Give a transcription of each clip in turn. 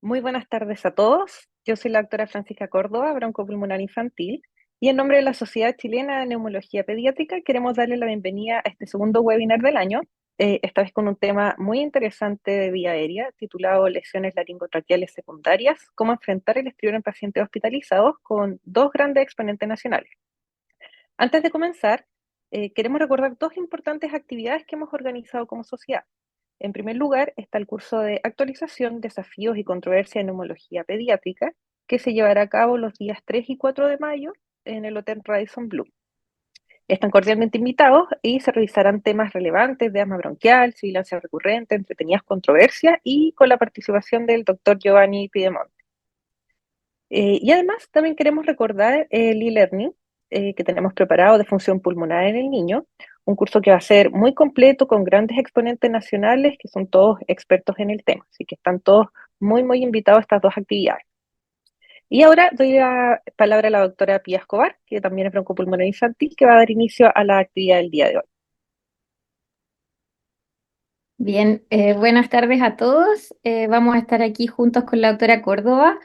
Muy buenas tardes a todos. Yo soy la doctora Francisca Córdoba, broncopulmonar infantil, y en nombre de la Sociedad Chilena de Neumología Pediátrica queremos darle la bienvenida a este segundo webinar del año, esta vez con un tema muy interesante de vía aérea, titulado Lesiones laringotraqueales secundarias, cómo enfrentar el estribor en pacientes hospitalizados, con dos grandes exponentes nacionales. Antes de comenzar, queremos recordar dos importantes actividades que hemos organizado como sociedad. En primer lugar, está el curso de actualización, desafíos y controversia en neumología pediátrica, que se llevará a cabo los días 3 y 4 de mayo en el Hotel Radisson Blu. Están cordialmente invitados y se revisarán temas relevantes de asma bronquial, sibilancia recurrente, entretenidas controversias y con la participación del doctor Giovanni Piedemonte. Y además también queremos recordar el e-learning que tenemos preparado de función pulmonar en el niño, un curso que va a ser muy completo con grandes exponentes nacionales que son todos expertos en el tema, así que están todos muy invitados a estas dos actividades. Y ahora doy la palabra a la doctora Pía Escobar, que también es broncopulmonar infantil, que va a dar inicio a la actividad del día de hoy. Bien, buenas tardes a todos. Vamos a estar aquí juntos con la doctora Córdoba,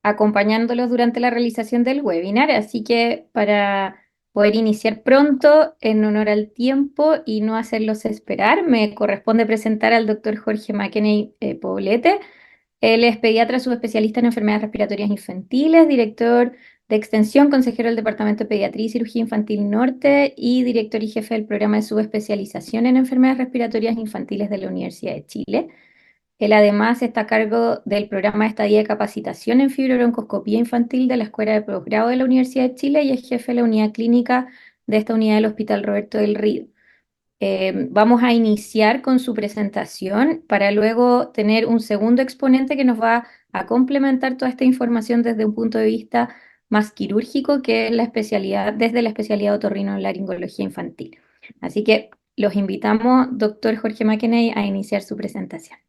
acompañándolos durante la realización del webinar. Así que para poder iniciar pronto, en honor al tiempo y no hacerlos esperar, me corresponde presentar al doctor Jorge McKenney Poblete. Él es pediatra subespecialista en enfermedades respiratorias infantiles, director de extensión, consejero del Departamento de Pediatría y Cirugía Infantil Norte y director y jefe del programa de subespecialización en enfermedades respiratorias infantiles de la Universidad de Chile. Él además está a cargo del programa de estadía de capacitación en fibrobroncoscopía infantil de la Escuela de Posgrado de la Universidad de Chile y es jefe de la unidad clínica de esta unidad del Hospital Roberto del Río. Vamos a iniciar con su presentación para luego tener un segundo exponente que nos va a complementar toda esta información desde un punto de vista más quirúrgico, que es la especialidad, desde la especialidad otorrinolaringología infantil. Así que los invitamos, doctor Jorge McKenney, a iniciar su presentación.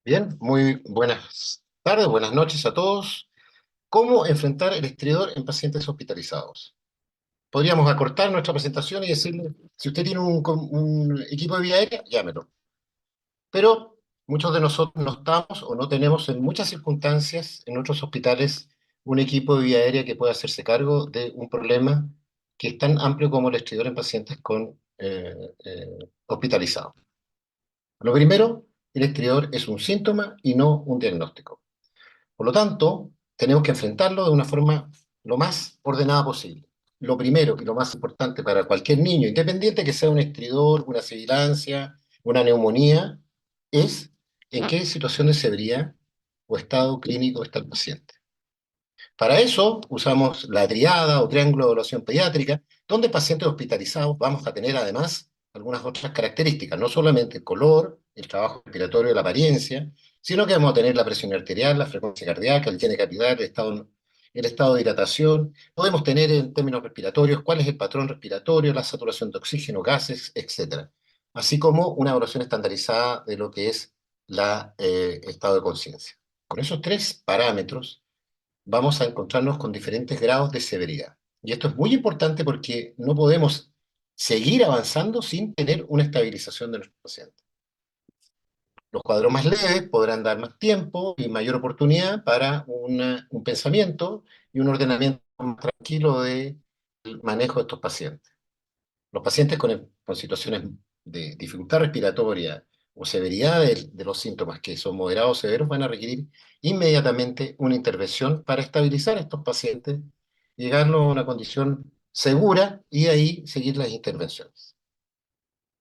Bien, muy buenas tardes, buenas noches a todos. ¿Cómo enfrentar el estridor en pacientes hospitalizados? Podríamos acortar nuestra presentación y decirle, si usted tiene un equipo de vía aérea, llámelo. Pero muchos de nosotros no estamos o no tenemos en muchas circunstancias en nuestros hospitales un equipo de vía aérea que pueda hacerse cargo de un problema que es tan amplio como el estridor en pacientes hospitalizados. Lo primero, el estridor es un síntoma y no un diagnóstico. Por lo tanto, tenemos que enfrentarlo de una forma lo más ordenada posible. Lo primero y lo más importante para cualquier niño, independiente que sea un estridor, una sibilancia, una neumonía, es en qué situación de severidad o estado clínico está el paciente. Para eso usamos la triada o triángulo de evaluación pediátrica, donde pacientes hospitalizados vamos a tener además algunas otras características, no solamente el color, el trabajo respiratorio, la apariencia, sino que vamos a tener la presión arterial, la frecuencia cardíaca, el llene capilar, el estado de hidratación. Podemos tener en términos respiratorios cuál es el patrón respiratorio, la saturación de oxígeno, gases, etcétera. Así como una evaluación estandarizada de lo que es el estado de conciencia. Con esos tres parámetros vamos a encontrarnos con diferentes grados de severidad. Y esto es muy importante porque no podemos seguir avanzando sin tener una estabilización de nuestros pacientes. Los cuadros más leves podrán dar más tiempo y mayor oportunidad para un pensamiento y un ordenamiento más tranquilo del manejo de estos pacientes. Los pacientes con situaciones de dificultad respiratoria o severidad de los síntomas que son moderados o severos van a requerir inmediatamente una intervención para estabilizar a estos pacientes, llegarlos a una condición segura y ahí seguir las intervenciones.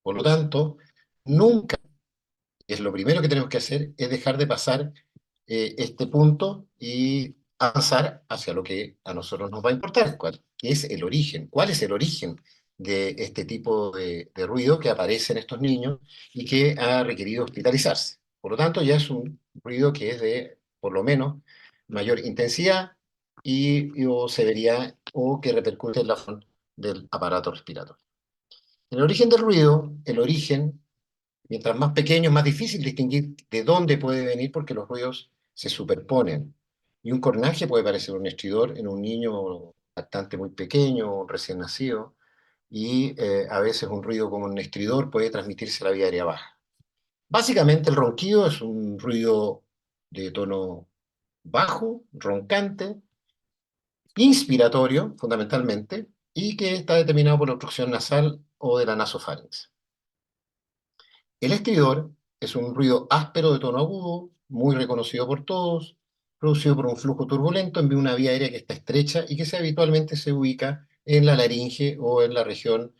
Por lo tanto, nunca, es lo primero que tenemos que hacer, es dejar de pasar este punto y avanzar hacia lo que a nosotros nos va a importar, que es el origen. ¿Cuál es el origen de este tipo de ruido que aparece en estos niños y que ha requerido hospitalizarse. Por lo tanto, ya es un ruido que es de, por lo menos, mayor intensidad o severidad o que repercute en la función del aparato respiratorio. En el origen del ruido, el origen, mientras más pequeño, es más difícil distinguir de dónde puede venir porque los ruidos se superponen. Y un cornaje puede parecer un estridor en un niño bastante muy pequeño o recién nacido, y a veces un ruido como un estridor puede transmitirse a la vía aérea baja. Básicamente el ronquido es un ruido de tono bajo, roncante, inspiratorio fundamentalmente, y que está determinado por la obstrucción nasal o de la nasofaringe. El estridor es un ruido áspero de tono agudo, muy reconocido por todos, producido por un flujo turbulento en una vía aérea que está estrecha y que habitualmente se ubica en la laringe o en la región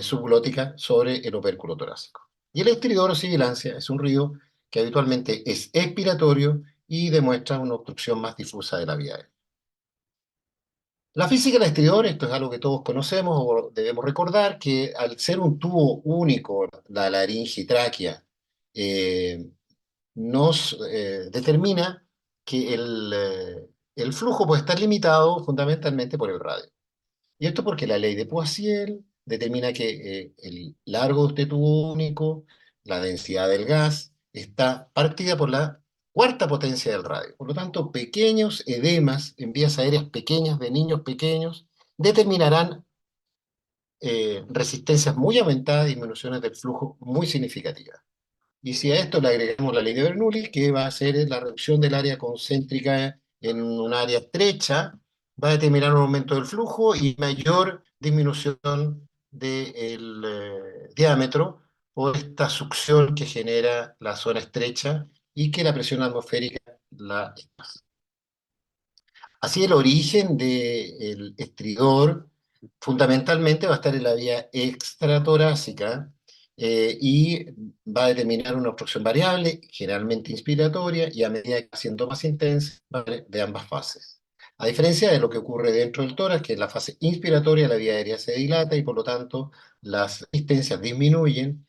subglótica sobre el opérculo torácico. Y el estridor o sibilancia es un ruido que habitualmente es expiratorio y demuestra una obstrucción más difusa de la vía aérea. La física del estridor, esto es algo que todos conocemos o debemos recordar, que al ser un tubo único, la laringe y tráquea, eh, nos determina que el flujo puede estar limitado fundamentalmente por el radio. Y esto porque la ley de Poiseuille determina que el largo de este tubo único, la densidad del gas, está partida por la cuarta potencia del radio. Por lo tanto, pequeños edemas en vías aéreas pequeñas de niños pequeños determinarán resistencias muy aumentadas y disminuciones del flujo muy significativas. Y si a esto le agregamos la ley de Bernoulli, que va a ser la reducción del área concéntrica en un área estrecha, va a determinar un aumento del flujo y mayor disminución del diámetro por esta succión que genera la zona estrecha y que la presión atmosférica la desplaza. Así el origen del estridor fundamentalmente va a estar en la vía extratorácica y va a determinar una obstrucción variable, generalmente inspiratoria, y a medida que va siendo más intensa, ¿vale?, de ambas fases. A diferencia de lo que ocurre dentro del tórax, que en la fase inspiratoria la vía aérea se dilata y por lo tanto las resistencias disminuyen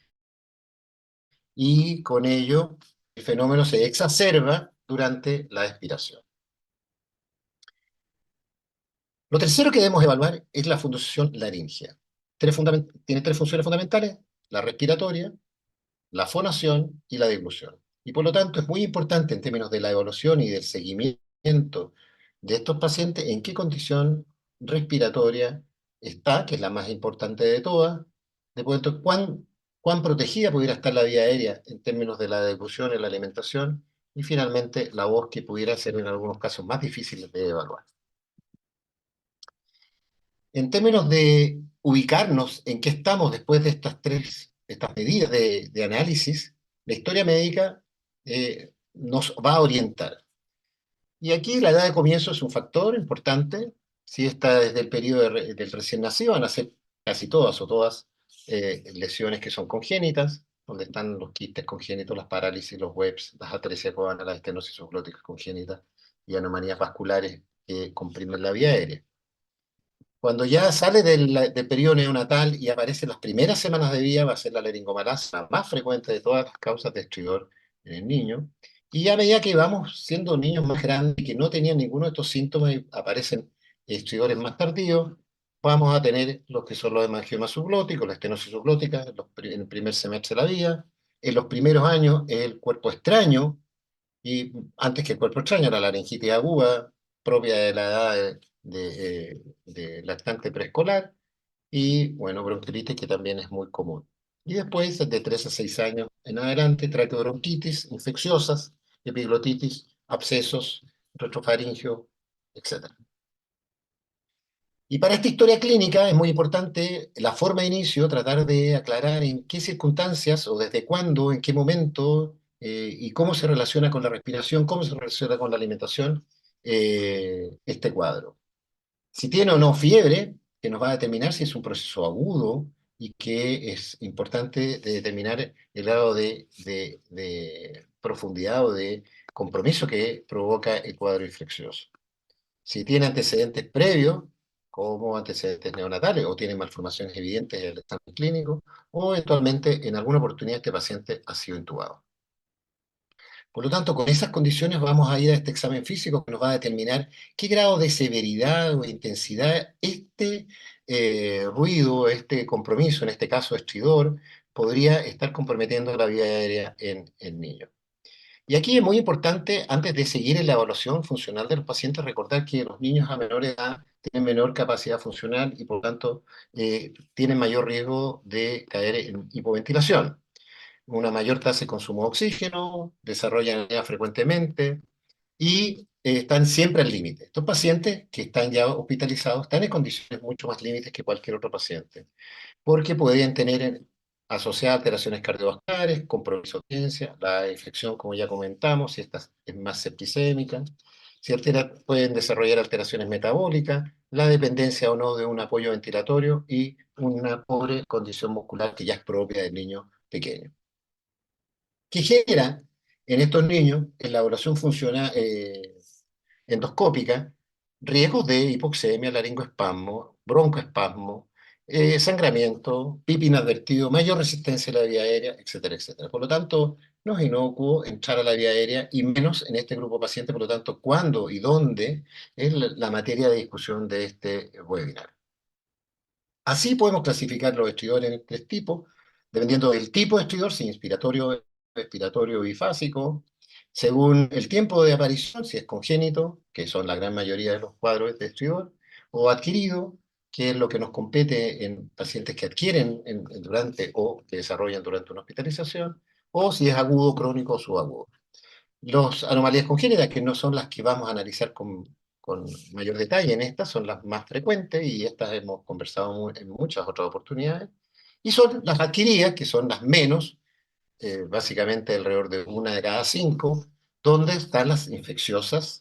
y con ello el fenómeno se exacerba durante la expiración. Lo tercero que debemos evaluar es la función laringea. Tiene tres funciones fundamentales: la respiratoria, la fonación y la deglución. Y por lo tanto es muy importante en términos de la evaluación y del seguimiento de estos pacientes en qué condición respiratoria está, que es la más importante de todas, de cuánto, cuán protegida pudiera estar la vía aérea en términos de la deglución y la alimentación, y finalmente la voz, que pudiera ser en algunos casos más difíciles de evaluar. En términos de ubicarnos en qué estamos después de estas medidas de análisis, la historia médica nos va a orientar. Y aquí la edad de comienzo es un factor importante. Si está desde el periodo del recién nacido, van a ser casi todas o todas lesiones que son congénitas, donde están los quistes congénitos, las parálisis, los WEPs, las atresia cobana, las estenosis subglóticas congénitas y anomalías vasculares que comprimen la vía aérea. Cuando ya sale del periodo neonatal y aparece en las primeras semanas de vida, va a ser la laringomalacia, la más frecuente de todas las causas de estridor en el niño. Y a medida que vamos siendo niños más grandes y que no tenían ninguno de estos síntomas y aparecen estridores más tardíos, vamos a tener los que son los hemangiomas subglóticos, la estenosis subglótica en el primer semestre de la vida. En los primeros años, el cuerpo extraño, y antes que el cuerpo extraño, la laringitis aguda, propia de la edad de lactante preescolar, y bueno, bronquiolitis, que también es muy común. Y después, de 3 a 6 años en adelante, traqueobronquitis infecciosas, epiglotitis, abscesos, retrofaringio, etc. Y para esta historia clínica es muy importante la forma de inicio, tratar de aclarar en qué circunstancias o desde cuándo, en qué momento y cómo se relaciona con la respiración, cómo se relaciona con la alimentación este cuadro. Si tiene o no fiebre, que nos va a determinar si es un proceso agudo y que es importante de determinar el grado de profundidad o de compromiso que provoca el cuadro infeccioso. Si tiene antecedentes previos, como antecedentes neonatales o tiene malformaciones evidentes en el examen clínico, o eventualmente en alguna oportunidad este paciente ha sido intubado. Por lo tanto, con esas condiciones vamos a ir a este examen físico que nos va a determinar qué grado de severidad o intensidad este ruido, este compromiso, en este caso estridor, podría estar comprometiendo la vía aérea en el niño. Y aquí es muy importante, antes de seguir en la evaluación funcional de los pacientes, recordar que los niños a menor edad tienen menor capacidad funcional y por lo tanto tienen mayor riesgo de caer en hipoventilación, una mayor tasa de consumo de oxígeno, desarrollan apnea frecuentemente y están siempre al límite. Estos pacientes que están ya hospitalizados están en condiciones mucho más límites que cualquier otro paciente, porque podrían tener asociadas alteraciones cardiovasculares, compromiso de audiencia, la infección, como ya comentamos, si esta es más septicémica, si pueden desarrollar alteraciones metabólicas, la dependencia o no de un apoyo ventilatorio y una pobre condición muscular que ya es propia del niño pequeño, que genera en estos niños, en la evaluación endoscópica, riesgos de hipoxemia, laringoespasmo, broncoespasmo, sangramiento, pipi inadvertido, mayor resistencia a la vía aérea, etcétera, etcétera. Por lo tanto, no es inocuo entrar a la vía aérea y menos en este grupo de pacientes. Por lo tanto, cuándo y dónde es la materia de discusión de este webinar. Así podemos clasificar los estridores en tres tipos, dependiendo del tipo de estridor, si inspiratorio, expiratorio, bifásico, según el tiempo de aparición, si es congénito, que son la gran mayoría de los cuadros de estridor, o adquirido, que es lo que nos compete en pacientes que adquieren durante o que desarrollan durante una hospitalización, o si es agudo, crónico o subagudo. Las anomalías congénitas, que no son las que vamos a analizar con mayor detalle en estas, son las más frecuentes y estas hemos conversado en muchas otras oportunidades. Y son las adquiridas, que son las menos, básicamente alrededor de una de cada cinco, donde están las infecciosas,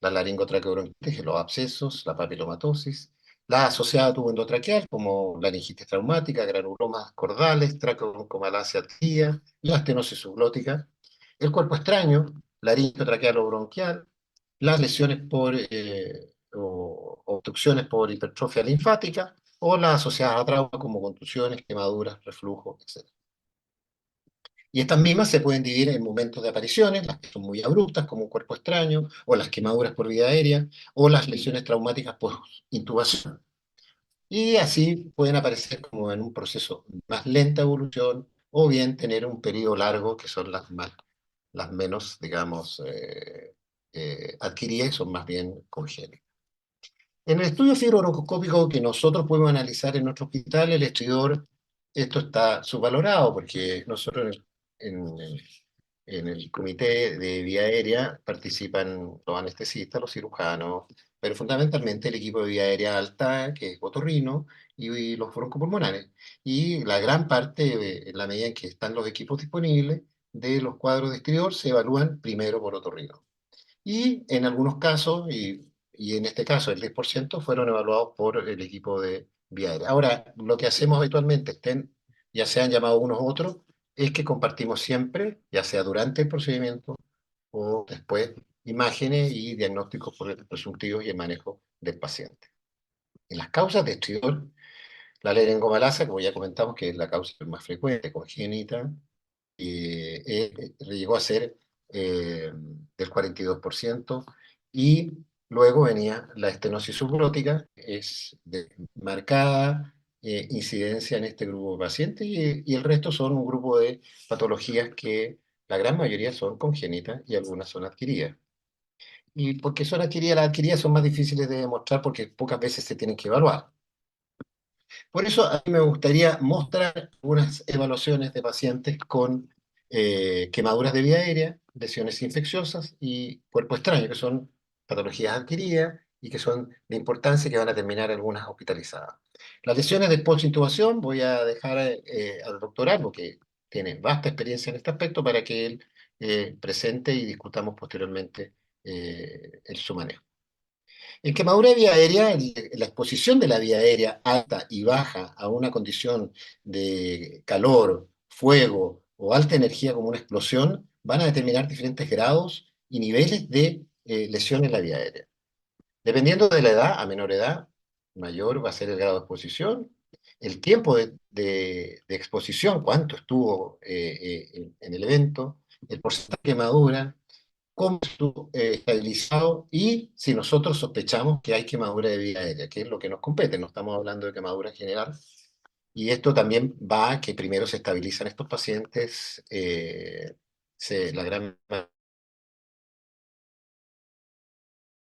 la laringotraqueobronquitis, los abscesos, la papilomatosis, la asociada a tubo endotraqueal, como laringitis traumática, granulomas cordales, traqueobroncomalacia adquirida, la estenosis subglótica, el cuerpo extraño, laringo traqueal o bronquial, las lesiones por o obstrucciones por hipertrofia linfática, o las asociadas a trauma como contusiones, quemaduras, reflujo, etc. Y estas mismas se pueden dividir en momentos de apariciones, las que son muy abruptas, como un cuerpo extraño, o las quemaduras por vía aérea, o las lesiones traumáticas por intubación. Y así pueden aparecer como en un proceso más lenta evolución, o bien tener un periodo largo, que son las menos, digamos, adquiridas y son más bien congénitas. En el estudio fibrobroncoscópico que nosotros podemos analizar en nuestro hospital, el estridor, esto está subvalorado porque nosotros en el comité de vía aérea participan los anestesistas, los cirujanos, pero fundamentalmente el equipo de vía aérea alta, que es otorrino, y los broncopulmonares. Y la gran parte, en la medida en que están los equipos disponibles, de los cuadros de estridor se evalúan primero por otorrino. Y en algunos casos, y en este caso el 10%, fueron evaluados por el equipo de vía aérea. Ahora, lo que hacemos habitualmente, ya sean llamados unos u otros, es que compartimos siempre, ya sea durante el procedimiento o después, imágenes y diagnósticos presuntivos y el manejo del paciente. En las causas de estridor, la laringomalacia, como ya comentamos, que es la causa más frecuente, congénita, llegó a ser del 42%, y luego venía la estenosis subglótica, es de marcada incidencia en este grupo de pacientes, y el resto son un grupo de patologías que la gran mayoría son congénitas y algunas son adquiridas. Y porque son adquiridas, las adquiridas son más difíciles de demostrar porque pocas veces se tienen que evaluar. Por eso a mí me gustaría mostrar algunas evaluaciones de pacientes con quemaduras de vía aérea, lesiones infecciosas y cuerpo extraño, que son patologías adquiridas y que son de importancia y que van a terminar algunas hospitalizadas. Las lesiones de post-intubación voy a dejar al doctor Albo, que tiene vasta experiencia en este aspecto, para que él presente y discutamos posteriormente su manejo. En quemadura de vía aérea, la exposición de la vía aérea alta y baja a una condición de calor, fuego o alta energía como una explosión van a determinar diferentes grados y niveles de lesión en la vía aérea. Dependiendo de la edad, a menor edad, mayor va a ser el grado de exposición, el tiempo de exposición, cuánto estuvo en el evento, el porcentaje de quemadura, cómo estuvo estabilizado y si nosotros sospechamos que hay quemadura de vía aérea, que es lo que nos compete, no estamos hablando de quemadura en general. Y esto también va a que primero se estabilizan estos pacientes, la gran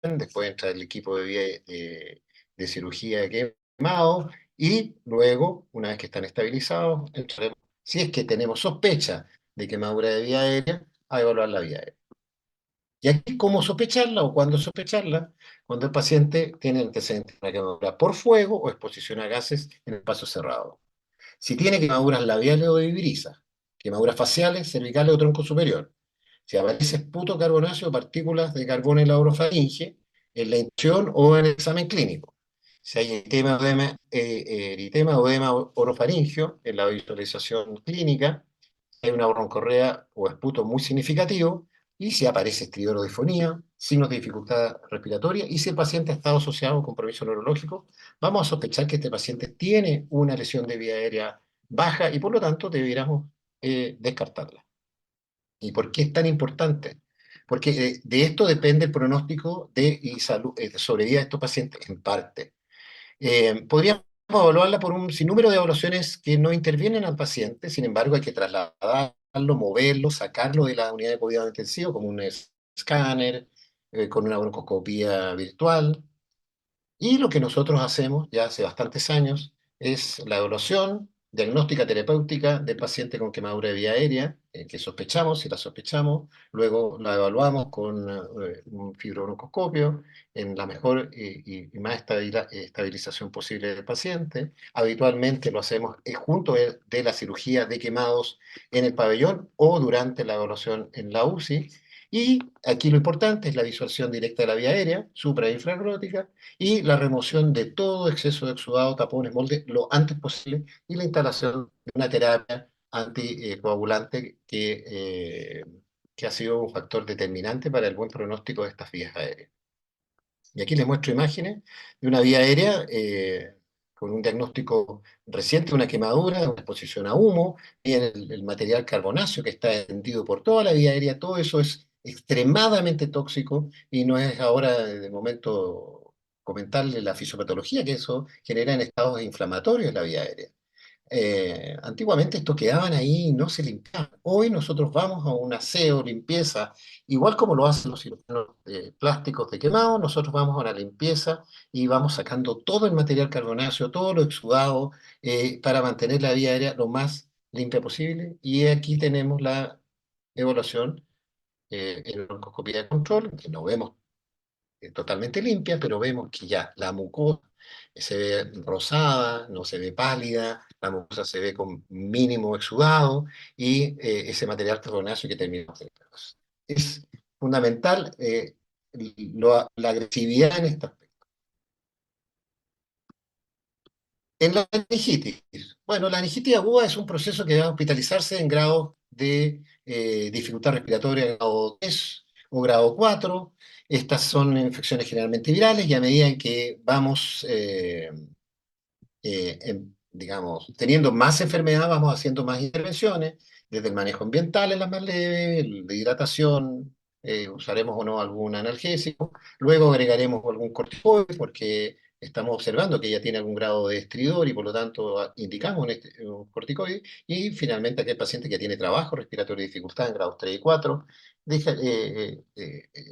después entra el equipo de cirugía de quemado y luego, una vez que están estabilizados, entraremos, si es que tenemos sospecha de quemadura de vía aérea, a evaluar la vía aérea. Y aquí, ¿cómo sospecharla o cuándo sospecharla? Cuando el paciente tiene antecedentes de quemadura por fuego o exposición a gases en el espacio cerrado. Si tiene quemaduras labiales o de vibrisas, quemaduras faciales, cervicales o tronco superior, si aparece esputo carbonáceo o partículas de carbono en la orofaringe, en la inducción o en el examen clínico. Si hay eritema o edema orofaringio en la visualización clínica, hay una broncorrea o esputo muy significativo, y si aparece estridor o disfonía, signos de dificultad respiratoria, y si el paciente ha estado asociado a un compromiso neurológico, vamos a sospechar que este paciente tiene una lesión de vía aérea baja y por lo tanto debiéramos descartarla. ¿Y por qué es tan importante? Porque de esto depende el pronóstico y salud, de sobrevida de estos pacientes, en parte. Podríamos evaluarla por un sinnúmero de evaluaciones que no intervienen al paciente, sin embargo hay que trasladarlo, moverlo, sacarlo de la unidad de cuidado intensivo, como un escáner, con una broncoscopía virtual. Y lo que nosotros hacemos ya hace bastantes años es la evaluación diagnóstica terapéutica del paciente con quemadura de vía aérea, que sospechamos, si la sospechamos, luego la evaluamos con un fibrobroncoscopio en la mejor y más estabilización posible del paciente. Habitualmente lo hacemos junto de la cirugía de quemados en el pabellón o durante la evaluación en la UCI. Y aquí lo importante es la visualización directa de la vía aérea, supra e infraglotica, y la remoción de todo exceso de exudado, tapones, moldes, lo antes posible, y la instalación de una terapia anticoagulante que ha sido un factor determinante para el buen pronóstico de estas vías aéreas. Y aquí les muestro imágenes de una vía aérea con un diagnóstico reciente, una quemadura, una exposición a humo, y en el material carbonáceo que está extendido por toda la vía aérea. Todo eso es extremadamente tóxico y no es ahora de momento comentarle la fisiopatología que eso genera en estados inflamatorios en la vía aérea. Antiguamente esto quedaban ahí y no se limpiaban. Hoy nosotros vamos a un aseo, limpieza, igual como lo hacen los cirujanos plásticos de quemado, nosotros vamos a una limpieza y vamos sacando todo el material carbonáceo, todo lo exudado, para mantener la vía aérea lo más limpia posible. Y aquí tenemos la evaluación en broncoscopía de control, que no vemos totalmente limpia, pero vemos que ya la mucosa se ve rosada, no se ve pálida, la mucosa se ve con mínimo exudado y ese material carbonáceo que terminamos de ver. Es fundamental la agresividad en esta. En la meningitis. Bueno, la meningitis aguda es un proceso que va a hospitalizarse en grado de dificultad respiratoria grado 3 o grado 4. Estas son infecciones generalmente virales y a medida en que vamos digamos, teniendo más enfermedad, vamos haciendo más intervenciones, desde el manejo ambiental en las más leves, la hidratación, usaremos o no algún analgésico, luego agregaremos algún corticoide porque estamos observando que ella tiene algún grado de estridor y por lo tanto indicamos un corticoide, y finalmente aquel paciente que tiene trabajo respiratorio y dificultad en grados 3 y 4,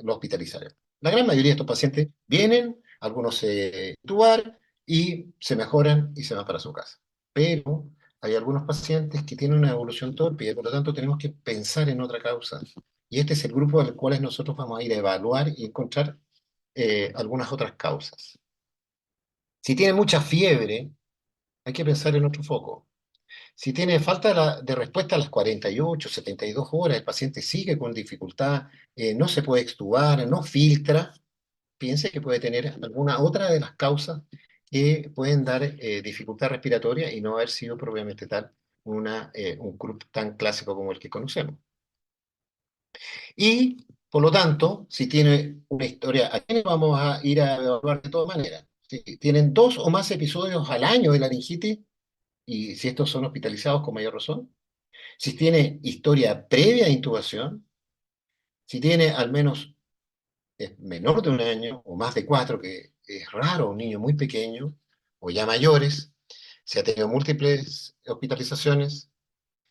lo hospitalizaremos. La gran mayoría de estos pacientes vienen, algunos se intubar, y se mejoran y se van para su casa. Pero hay algunos pacientes que tienen una evolución torpe y por lo tanto tenemos que pensar en otra causa. Y este es el grupo al cual nosotros vamos a ir a evaluar y encontrar algunas otras causas. Si tiene mucha fiebre, hay que pensar en otro foco. Si tiene falta de respuesta a las 48, 72 horas, el paciente sigue con dificultad, no se puede extubar, no filtra, piense que puede tener alguna otra de las causas que pueden dar dificultad respiratoria y no haber sido propiamente tal un CRUP tan clásico como el que conocemos. Y, por lo tanto, si tiene una historia, ¿a quién vamos a ir a evaluar de todas maneras? Si tienen 2 o más episodios al año de laringitis, y si estos son hospitalizados con mayor razón, si tiene historia previa de intubación, si tiene al menos menor de 1 año o más de 4, que es raro, un niño muy pequeño, o ya mayores, si ha tenido múltiples hospitalizaciones,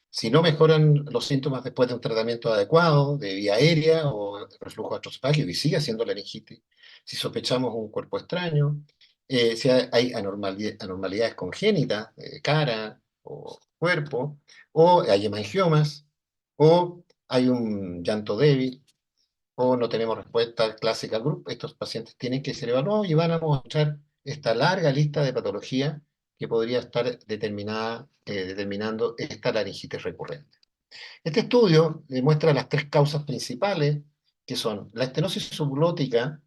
si no mejoran los síntomas después de un tratamiento adecuado de vía aérea o reflujo gastroesofágico y sigue haciendo laringitis, si sospechamos un cuerpo extraño, si hay anormalidades congénitas de cara o cuerpo, o hay hemangiomas, o hay un llanto débil, o no tenemos respuesta clásica al grupo, estos pacientes tienen que ser evaluados y van a mostrar esta larga lista de patologías que podría estar determinando esta laringitis recurrente. Este estudio demuestra las 3 causas principales, que son la estenosis subglótica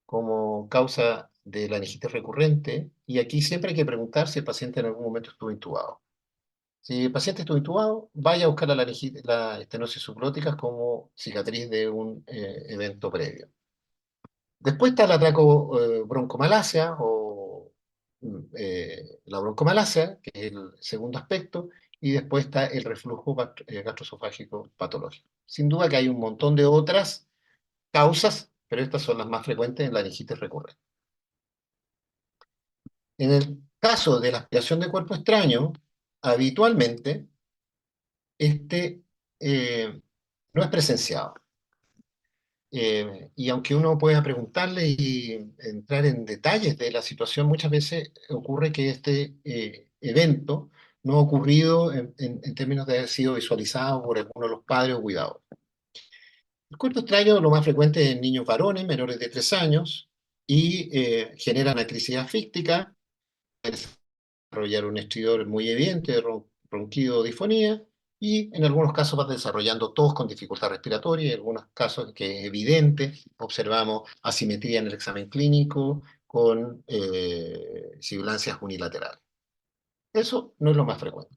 como causa de laringitis recurrente, y aquí siempre hay que preguntar si el paciente en algún momento estuvo intubado. Si el paciente estuvo intubado, vaya a buscar la estenosis subglótica como cicatriz de un evento previo. Después está la broncomalácia o la broncomalacia, que es el segundo aspecto, y después está el reflujo gastroesofágico patológico. Sin duda que hay un montón de otras causas, pero estas son las más frecuentes en la laringitis recurrente. En el caso de la aspiración de cuerpo extraño, habitualmente este no es presenciado. Y aunque uno pueda preguntarle y entrar en detalles de la situación, muchas veces ocurre que este evento no ha ocurrido en términos de haber sido visualizado por alguno de los padres o cuidadores. El cuerpo extraño lo más frecuente es en niños varones menores de 3 años y genera una crisis asfíctica, desarrollar un estridor muy evidente de ronquido o disfonía, y en algunos casos va desarrollando tos con dificultad respiratoria, y en algunos casos que es evidente, observamos asimetría en el examen clínico con sibilancias unilaterales. Eso no es lo más frecuente.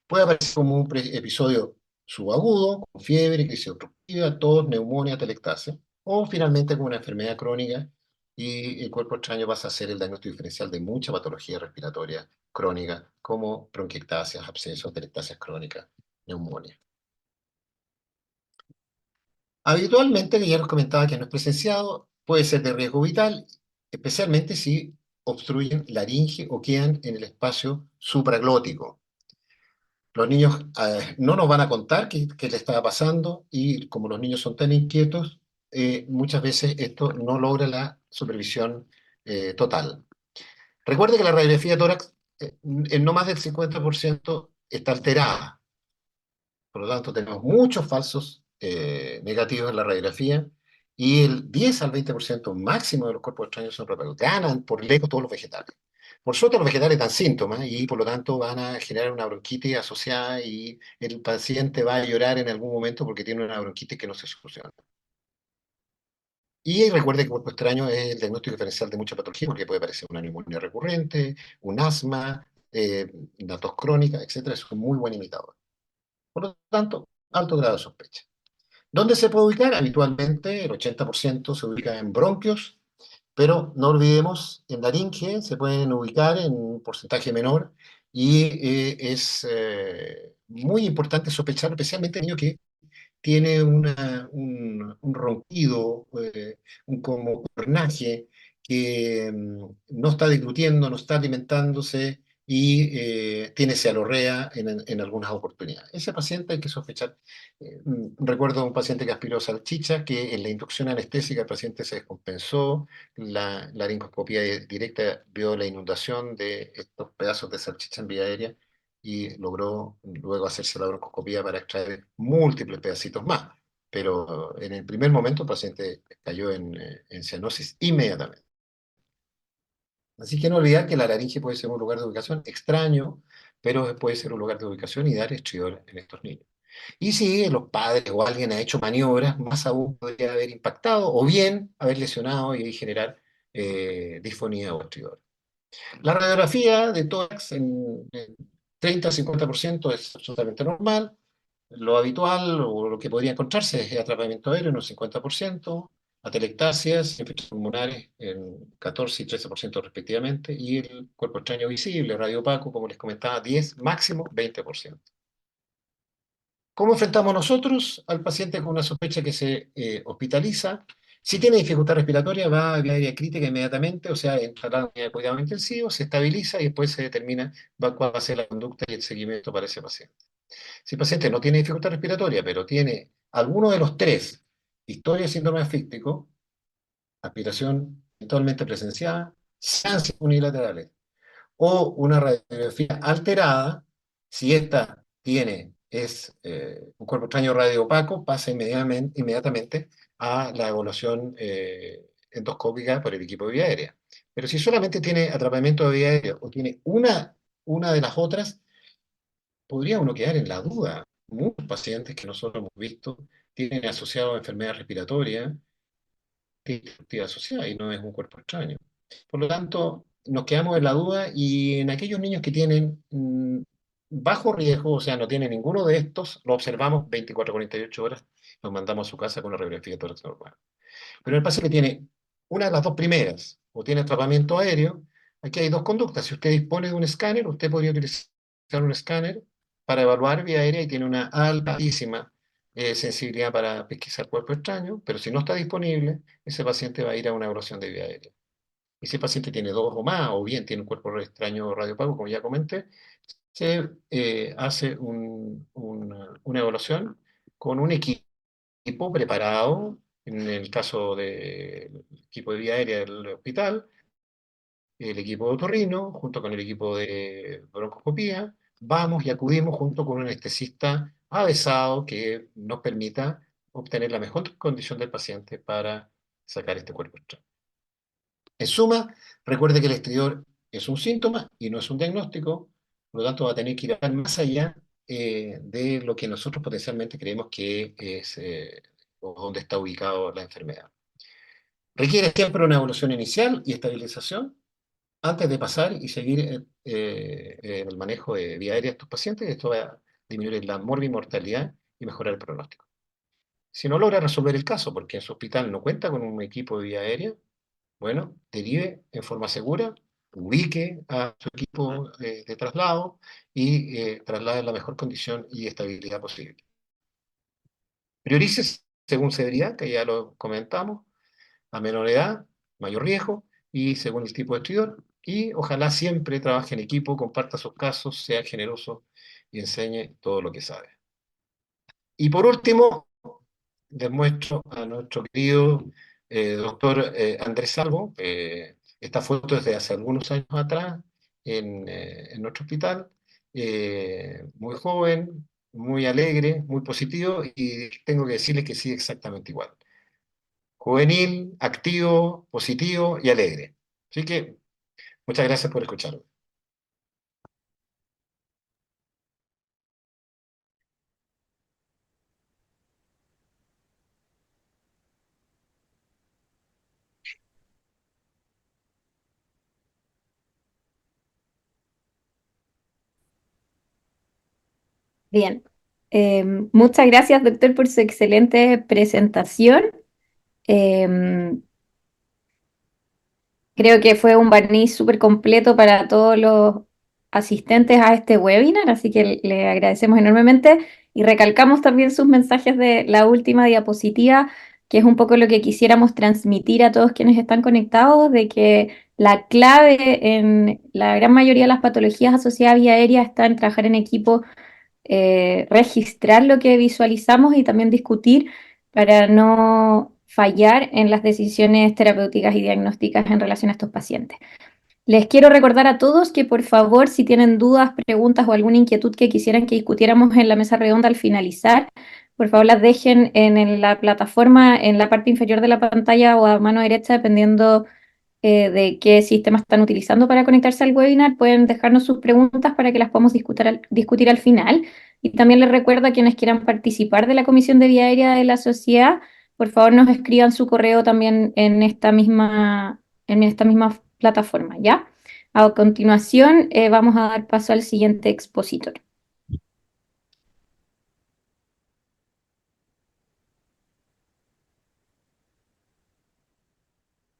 Puede aparecer como un episodio subagudo, con fiebre, crisis obstructiva, tos, neumonía, atelectasia, o finalmente como una enfermedad crónica y el cuerpo extraño pasa a ser el diagnóstico diferencial de mucha patología respiratoria crónica, como bronquiectasias, abscesos, atelectasias crónicas, neumonía. Habitualmente, que ya nos comentaba que no es presenciado, puede ser de riesgo vital, especialmente si obstruyen laringe o quedan en el espacio supraglótico. Los niños no nos van a contar qué le estaba pasando, y como los niños son tan inquietos, muchas veces esto no logra la supervisión total. Recuerde que la radiografía de tórax en no más del 50% está alterada. Por lo tanto, tenemos muchos falsos negativos en la radiografía, y el 10 al 20% máximo de los cuerpos extraños son propios. Ganan por lejos todos los vegetales. Por suerte los vegetales dan síntomas y por lo tanto van a generar una bronquitis asociada, y el paciente va a llorar en algún momento porque tiene una bronquitis que no se soluciona. Y recuerde que cuerpo extraño es el diagnóstico diferencial de mucha patología, porque puede aparecer una neumonía recurrente, un asma, una tos crónica, etcétera. Es un muy buen imitador. Por lo tanto, alto grado de sospecha. ¿Dónde se puede ubicar? Habitualmente el 80% se ubica en bronquios, pero no olvidemos, en laringe se pueden ubicar en un porcentaje menor, y es muy importante sospechar, especialmente en niños que tiene un ronquido, un como cornaje, que no está deglutiendo, no está alimentándose, y tiene cialorrea en algunas oportunidades. Ese paciente hay que sospechar. Recuerdo un paciente que aspiró salchicha, que en la inducción anestésica el paciente se descompensó, la laringoscopía directa vio la inundación de estos pedazos de salchicha en vía aérea, y logró luego hacerse la broncoscopía para extraer múltiples pedacitos más. Pero en el primer momento el paciente cayó en cianosis inmediatamente. Así que no olvidar que la laringe puede ser un lugar de ubicación extraño, pero puede ser un lugar de ubicación y dar estridor en estos niños. Y si los padres o alguien ha hecho maniobras, más aún podría haber impactado o bien haber lesionado y generar disfonía o estridor. La radiografía de tórax en 30-50% es absolutamente normal. Lo habitual o lo que podría encontrarse es atrapamiento aéreo en un 50%, atelectasias, infecciones pulmonares en 14 y 13% respectivamente, y el cuerpo extraño visible, radiopaco, como les comentaba, 10, máximo 20%. ¿Cómo enfrentamos nosotros al paciente con una sospecha que se hospitaliza? Si tiene dificultad respiratoria, va a vía aérea crítica inmediatamente, o sea, entrará a la unidad de cuidado intensivo, se estabiliza y después se determina cuál va a ser la conducta y el seguimiento para ese paciente. Si el paciente no tiene dificultad respiratoria, pero tiene alguno de los tres, historia de síndrome asfíctico, aspiración eventualmente presenciada, sean unilaterales, o una radiografía alterada, si esta es un cuerpo extraño radiopaco, pasa inmediatamente a la evaluación endoscópica por el equipo de vía aérea. Pero si solamente tiene atrapamiento de vía aérea o tiene una de las otras, podría uno quedar en la duda. Muchos pacientes que nosotros hemos visto tienen asociado a enfermedad respiratoria, tiene actividad asociada y no es un cuerpo extraño. Por lo tanto, nos quedamos en la duda y en aquellos niños que tienen bajo riesgo, o sea, no tienen ninguno de estos, lo observamos 24 a 48 horas, los mandamos a su casa con una radiografía de tórax normal. Pero el paciente que tiene una de las dos primeras o tiene atrapamiento aéreo, aquí hay dos conductas. Si usted dispone de un escáner, usted podría utilizar un escáner para evaluar vía aérea y tiene una altísima sensibilidad para pesquisar cuerpo extraño, pero si no está disponible, ese paciente va a ir a una evaluación de vía aérea. Y si el paciente tiene dos o más, o bien tiene un cuerpo extraño radiopaco, como ya comenté, se hace una evaluación con un equipo preparado, en el caso del equipo de vía aérea del hospital, el equipo de otorrino, junto con el equipo de broncoscopía, vamos y acudimos junto con un anestesista avesado que nos permita obtener la mejor condición del paciente para sacar este cuerpo extraño. En suma, recuerde que el exterior es un síntoma y no es un diagnóstico, por lo tanto va a tener que ir más allá de lo que nosotros potencialmente creemos que es o donde está ubicado la enfermedad. Requiere siempre una evaluación inicial y estabilización antes de pasar y seguir en el manejo de vía aérea de estos pacientes. Esto va a disminuir la morbimortalidad y mejorar el pronóstico. Si no logra resolver el caso, porque en su hospital no cuenta con un equipo de vía aérea, bueno, derive en forma segura, ubique a su equipo de traslado y traslade en la mejor condición y estabilidad posible. Priorice según severidad, que ya lo comentamos, a menor edad, mayor riesgo, y según el tipo de estudiante, y ojalá siempre trabaje en equipo, comparta sus casos, sea generoso y enseñe todo lo que sabe. Y por último, les muestro a nuestro querido doctor Andrés Salvo. Esta foto es de hace algunos años atrás en nuestro hospital. Muy joven, muy alegre, muy positivo y tengo que decirles que sigue exactamente igual. Juvenil, activo, positivo y alegre. Así que muchas gracias por escucharme. Bien. Muchas gracias, doctor, por su excelente presentación. Em, Creo que fue un barniz súper completo para todos los asistentes a este webinar, así que le agradecemos enormemente y recalcamos también sus mensajes de la última diapositiva, que es un poco lo que quisiéramos transmitir a todos quienes están conectados, de que la clave en la gran mayoría de las patologías asociadas a vía aérea está en trabajar en equipo, registrar lo que visualizamos y también discutir para no fallar en las decisiones terapéuticas y diagnósticas en relación a estos pacientes. Les quiero recordar a todos que por favor, si tienen dudas, preguntas o alguna inquietud que quisieran que discutiéramos en la mesa redonda al finalizar, por favor las dejen en la plataforma, en la parte inferior de la pantalla o a mano derecha, dependiendo de qué sistema están utilizando para conectarse al webinar. Pueden dejarnos sus preguntas para que las podamos discutir al final. Y también les recuerdo a quienes quieran participar de la Comisión de Vía Aérea de la Sociedad, por favor nos escriban su correo también en esta misma plataforma, ¿ya? A continuación, vamos a dar paso al siguiente expositor.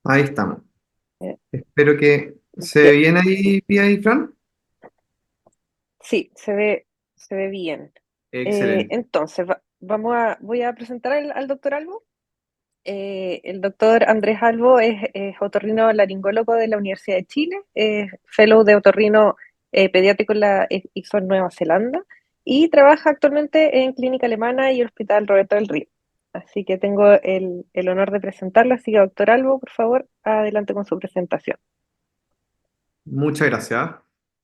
Ahí estamos. Eh, Espero que se ve ya. bien ahí, Pía y Fran. Sí, se ve bien. Excelente. Entonces, voy a presentar al doctor Albo. El doctor Andrés Albo es otorrinolaringólogo de la Universidad de Chile, es fellow de otorrino pediátrico en la ISOR Nueva Zelanda y trabaja actualmente en Clínica Alemana y Hospital Roberto del Río. Así que tengo el honor de presentarlo. Así que, doctor Albo, por favor, adelante con su presentación. Muchas gracias.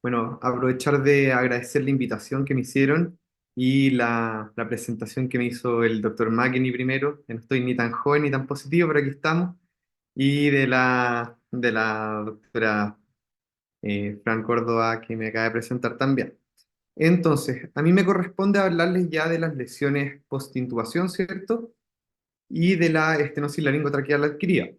Bueno, aprovechar de agradecer la invitación que me hicieron y la presentación que me hizo el doctor McKinney primero, que no estoy ni tan joven ni tan positivo, pero aquí estamos, y de la doctora Fran Córdoba, que me acaba de presentar también. Entonces, a mí me corresponde hablarles ya de las lesiones post-intubación, ¿cierto? Y de la estenosis laringotraqueal adquirida.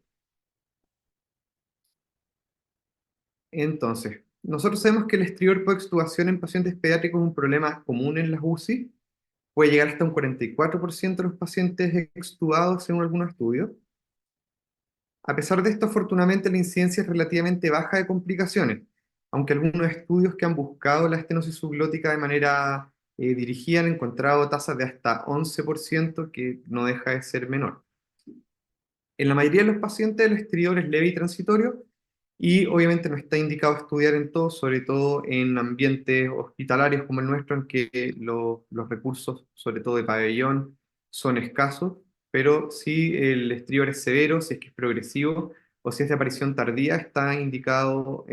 Entonces, nosotros sabemos que el estrior por extubación en pacientes pediátricos es un problema común en las UCI. Puede llegar hasta un 44% de los pacientes extubados según algunos estudios. A pesar de esto, afortunadamente la incidencia es relativamente baja de complicaciones, aunque algunos estudios que han buscado la estenosis subglótica de manera dirigida han encontrado tasas de hasta 11%, que no deja de ser menor. En la mayoría de los pacientes el estrior es leve y transitorio y obviamente no está indicado estudiar en todo, sobre todo en ambientes hospitalarios como el nuestro, en que los recursos, sobre todo de pabellón, son escasos, pero si el estrior es severo, si es que es progresivo o si es de aparición tardía, está indicado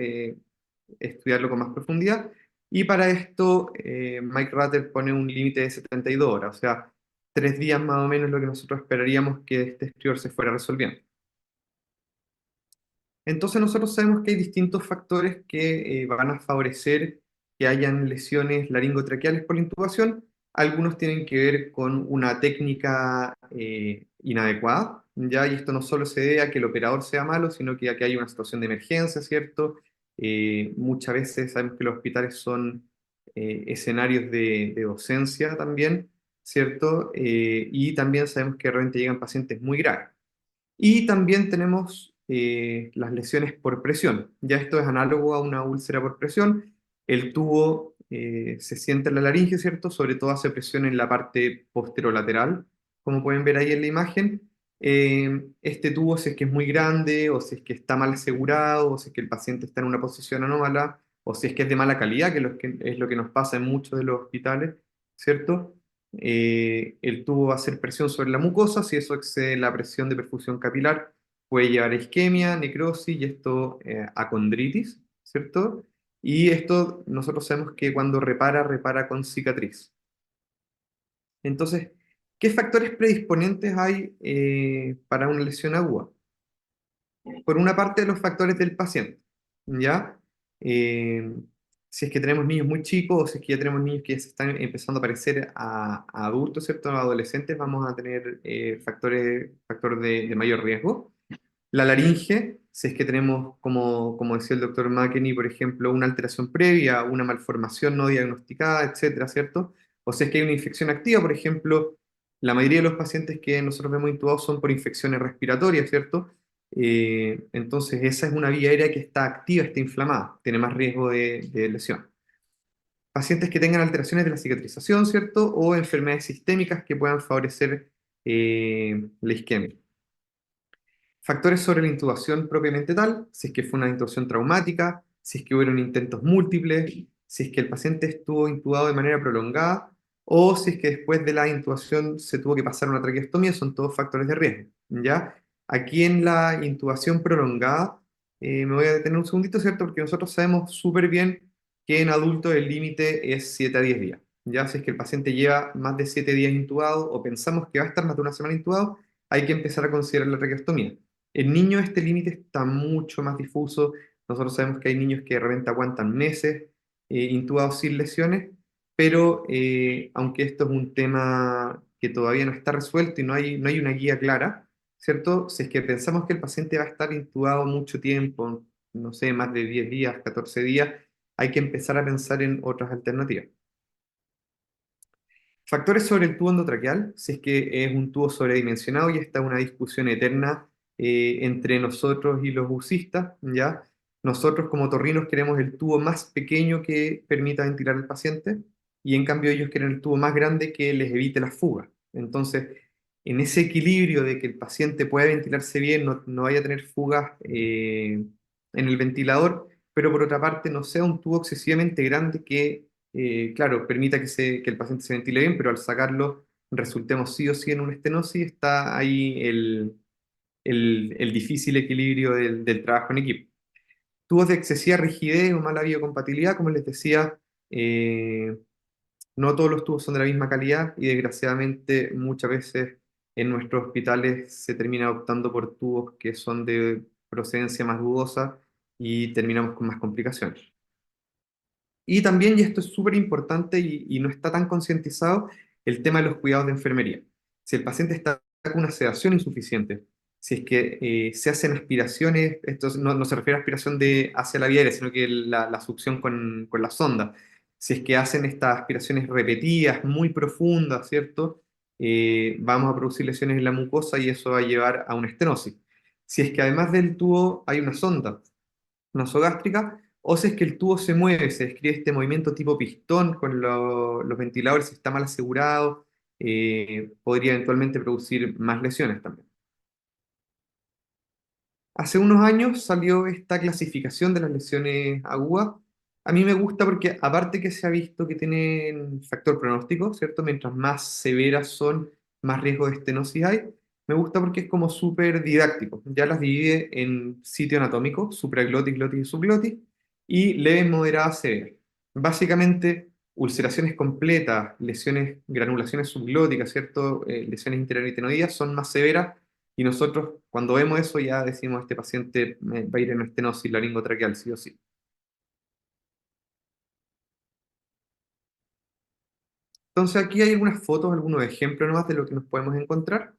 estudiarlo con más profundidad. Y para esto, Mike Rutter pone un límite de 72 horas, o sea, 3 días más o menos lo que nosotros esperaríamos que este estrior se fuera resolviendo. Entonces nosotros sabemos que hay distintos factores que van a favorecer que hayan lesiones laringotraqueales por la intubación. Algunos tienen que ver con una técnica inadecuada, ¿ya? Y esto no solo se debe a que el operador sea malo, sino que a que hay una situación de emergencia, ¿cierto? Muchas veces sabemos que los hospitales son escenarios de docencia también, ¿cierto? Y también sabemos que realmente llegan pacientes muy graves. Y también tenemos las lesiones por presión. Ya esto es análogo a una úlcera por presión. El tubo se siente en la laringe, ¿cierto? Sobre todo hace presión en la parte posterolateral, como pueden ver ahí en la imagen. Este tubo, si es que es muy grande, o si es que está mal asegurado, o si es que el paciente está en una posición anómala, o si es que es de mala calidad, que es lo que nos pasa en muchos de los hospitales, ¿cierto? El tubo va a hacer presión sobre la mucosa. Si eso excede la presión de perfusión capilar, puede llevar a isquemia, necrosis y esto a condritis, ¿cierto? Y esto nosotros sabemos que cuando repara, repara con cicatriz. Entonces, ¿qué factores predisponentes hay para una lesión aguda? Por una parte, los factores del paciente, ¿ya? Eh, si es que tenemos niños muy chicos o si es que ya tenemos niños que se están empezando a parecer a adultos, ¿cierto? A adolescentes, vamos a tener factores de mayor riesgo. La laringe, si es que tenemos, como decía el doctor McKinney, por ejemplo, una alteración previa, una malformación no diagnosticada, etcétera, ¿cierto? O si es que hay una infección activa, por ejemplo, la mayoría de los pacientes que nosotros vemos intubados son por infecciones respiratorias, ¿cierto? Entonces, esa es una vía aérea que está activa, está inflamada, tiene más riesgo de lesión. Pacientes que tengan alteraciones de la cicatrización, ¿cierto? O enfermedades sistémicas que puedan favorecer la isquemia. Factores sobre la intubación propiamente tal, si es que fue una intubación traumática, si es que hubieron intentos múltiples, si es que el paciente estuvo intubado de manera prolongada o si es que después de la intubación se tuvo que pasar una traqueostomía, son todos factores de riesgo, ¿ya? Aquí en la intubación prolongada, me voy a detener un segundito, ¿cierto? Porque nosotros sabemos súper bien que en adultos el límite es 7 a 10 días, ¿ya? Si es que el paciente lleva más de 7 días intubado o pensamos que va a estar más de una semana intubado, hay que empezar a considerar la traqueostomía. En niños este límite está mucho más difuso. Nosotros sabemos que hay niños que de repente aguantan meses intubados sin lesiones, pero aunque esto es un tema que todavía no está resuelto y no hay una guía clara, ¿cierto? Si es que pensamos que el paciente va a estar intubado mucho tiempo, no sé, más de 10 días, 14 días, hay que empezar a pensar en otras alternativas. Factores sobre el tubo endotraqueal, si es que es un tubo sobredimensionado y está una discusión eterna entre nosotros y los bucistas, ¿ya? Nosotros como otorrinos queremos el tubo más pequeño que permita ventilar al paciente y en cambio ellos quieren el tubo más grande que les evite la fuga. Entonces, en ese equilibrio de que el paciente pueda ventilarse bien, no vaya a tener fugas en el ventilador, pero por otra parte no sea un tubo excesivamente grande que, claro, permita que el paciente se ventile bien, pero al sacarlo resultemos sí o sí en una estenosis, está ahí el difícil equilibrio del trabajo en equipo. Tubos de excesiva rigidez o mala biocompatibilidad, como les decía, eh, no todos los tubos son de la misma calidad y desgraciadamente muchas veces en nuestros hospitales se termina optando por tubos que son de procedencia más dudosa y terminamos con más complicaciones. Y también, y esto es súper importante y no está tan concientizado, el tema de los cuidados de enfermería. Si el paciente está con una sedación insuficiente, si es que se hacen aspiraciones, esto no se refiere a aspiración hacia la vía aérea, sino que la succión con la sonda. Si es que hacen estas aspiraciones repetidas, muy profundas, ¿cierto? Vamos a producir lesiones en la mucosa y eso va a llevar a una estenosis. Si es que además del tubo hay una sonda nasogástrica, o si es que el tubo se mueve, se describe este movimiento tipo pistón con los ventiladores, si está mal asegurado, podría eventualmente producir más lesiones también. Hace unos años salió esta clasificación de las lesiones agudas. A mí me gusta porque aparte que se ha visto que tienen factor pronóstico, ¿cierto? Mientras más severas son, más riesgo de estenosis hay. Me gusta porque es como súper didáctico. Ya las divide en sitio anatómico, supraglotis, glotis y subglotis, y leves, moderadas, severas. Básicamente, ulceraciones completas, lesiones, granulaciones subglóticas, ¿cierto? Lesiones interaritenoideas son más severas y nosotros, cuando vemos eso, ya decimos, este paciente va a ir en estenosis laringotraqueal, sí o sí. Entonces, aquí hay algunas fotos, algunos ejemplos nomás de lo que nos podemos encontrar.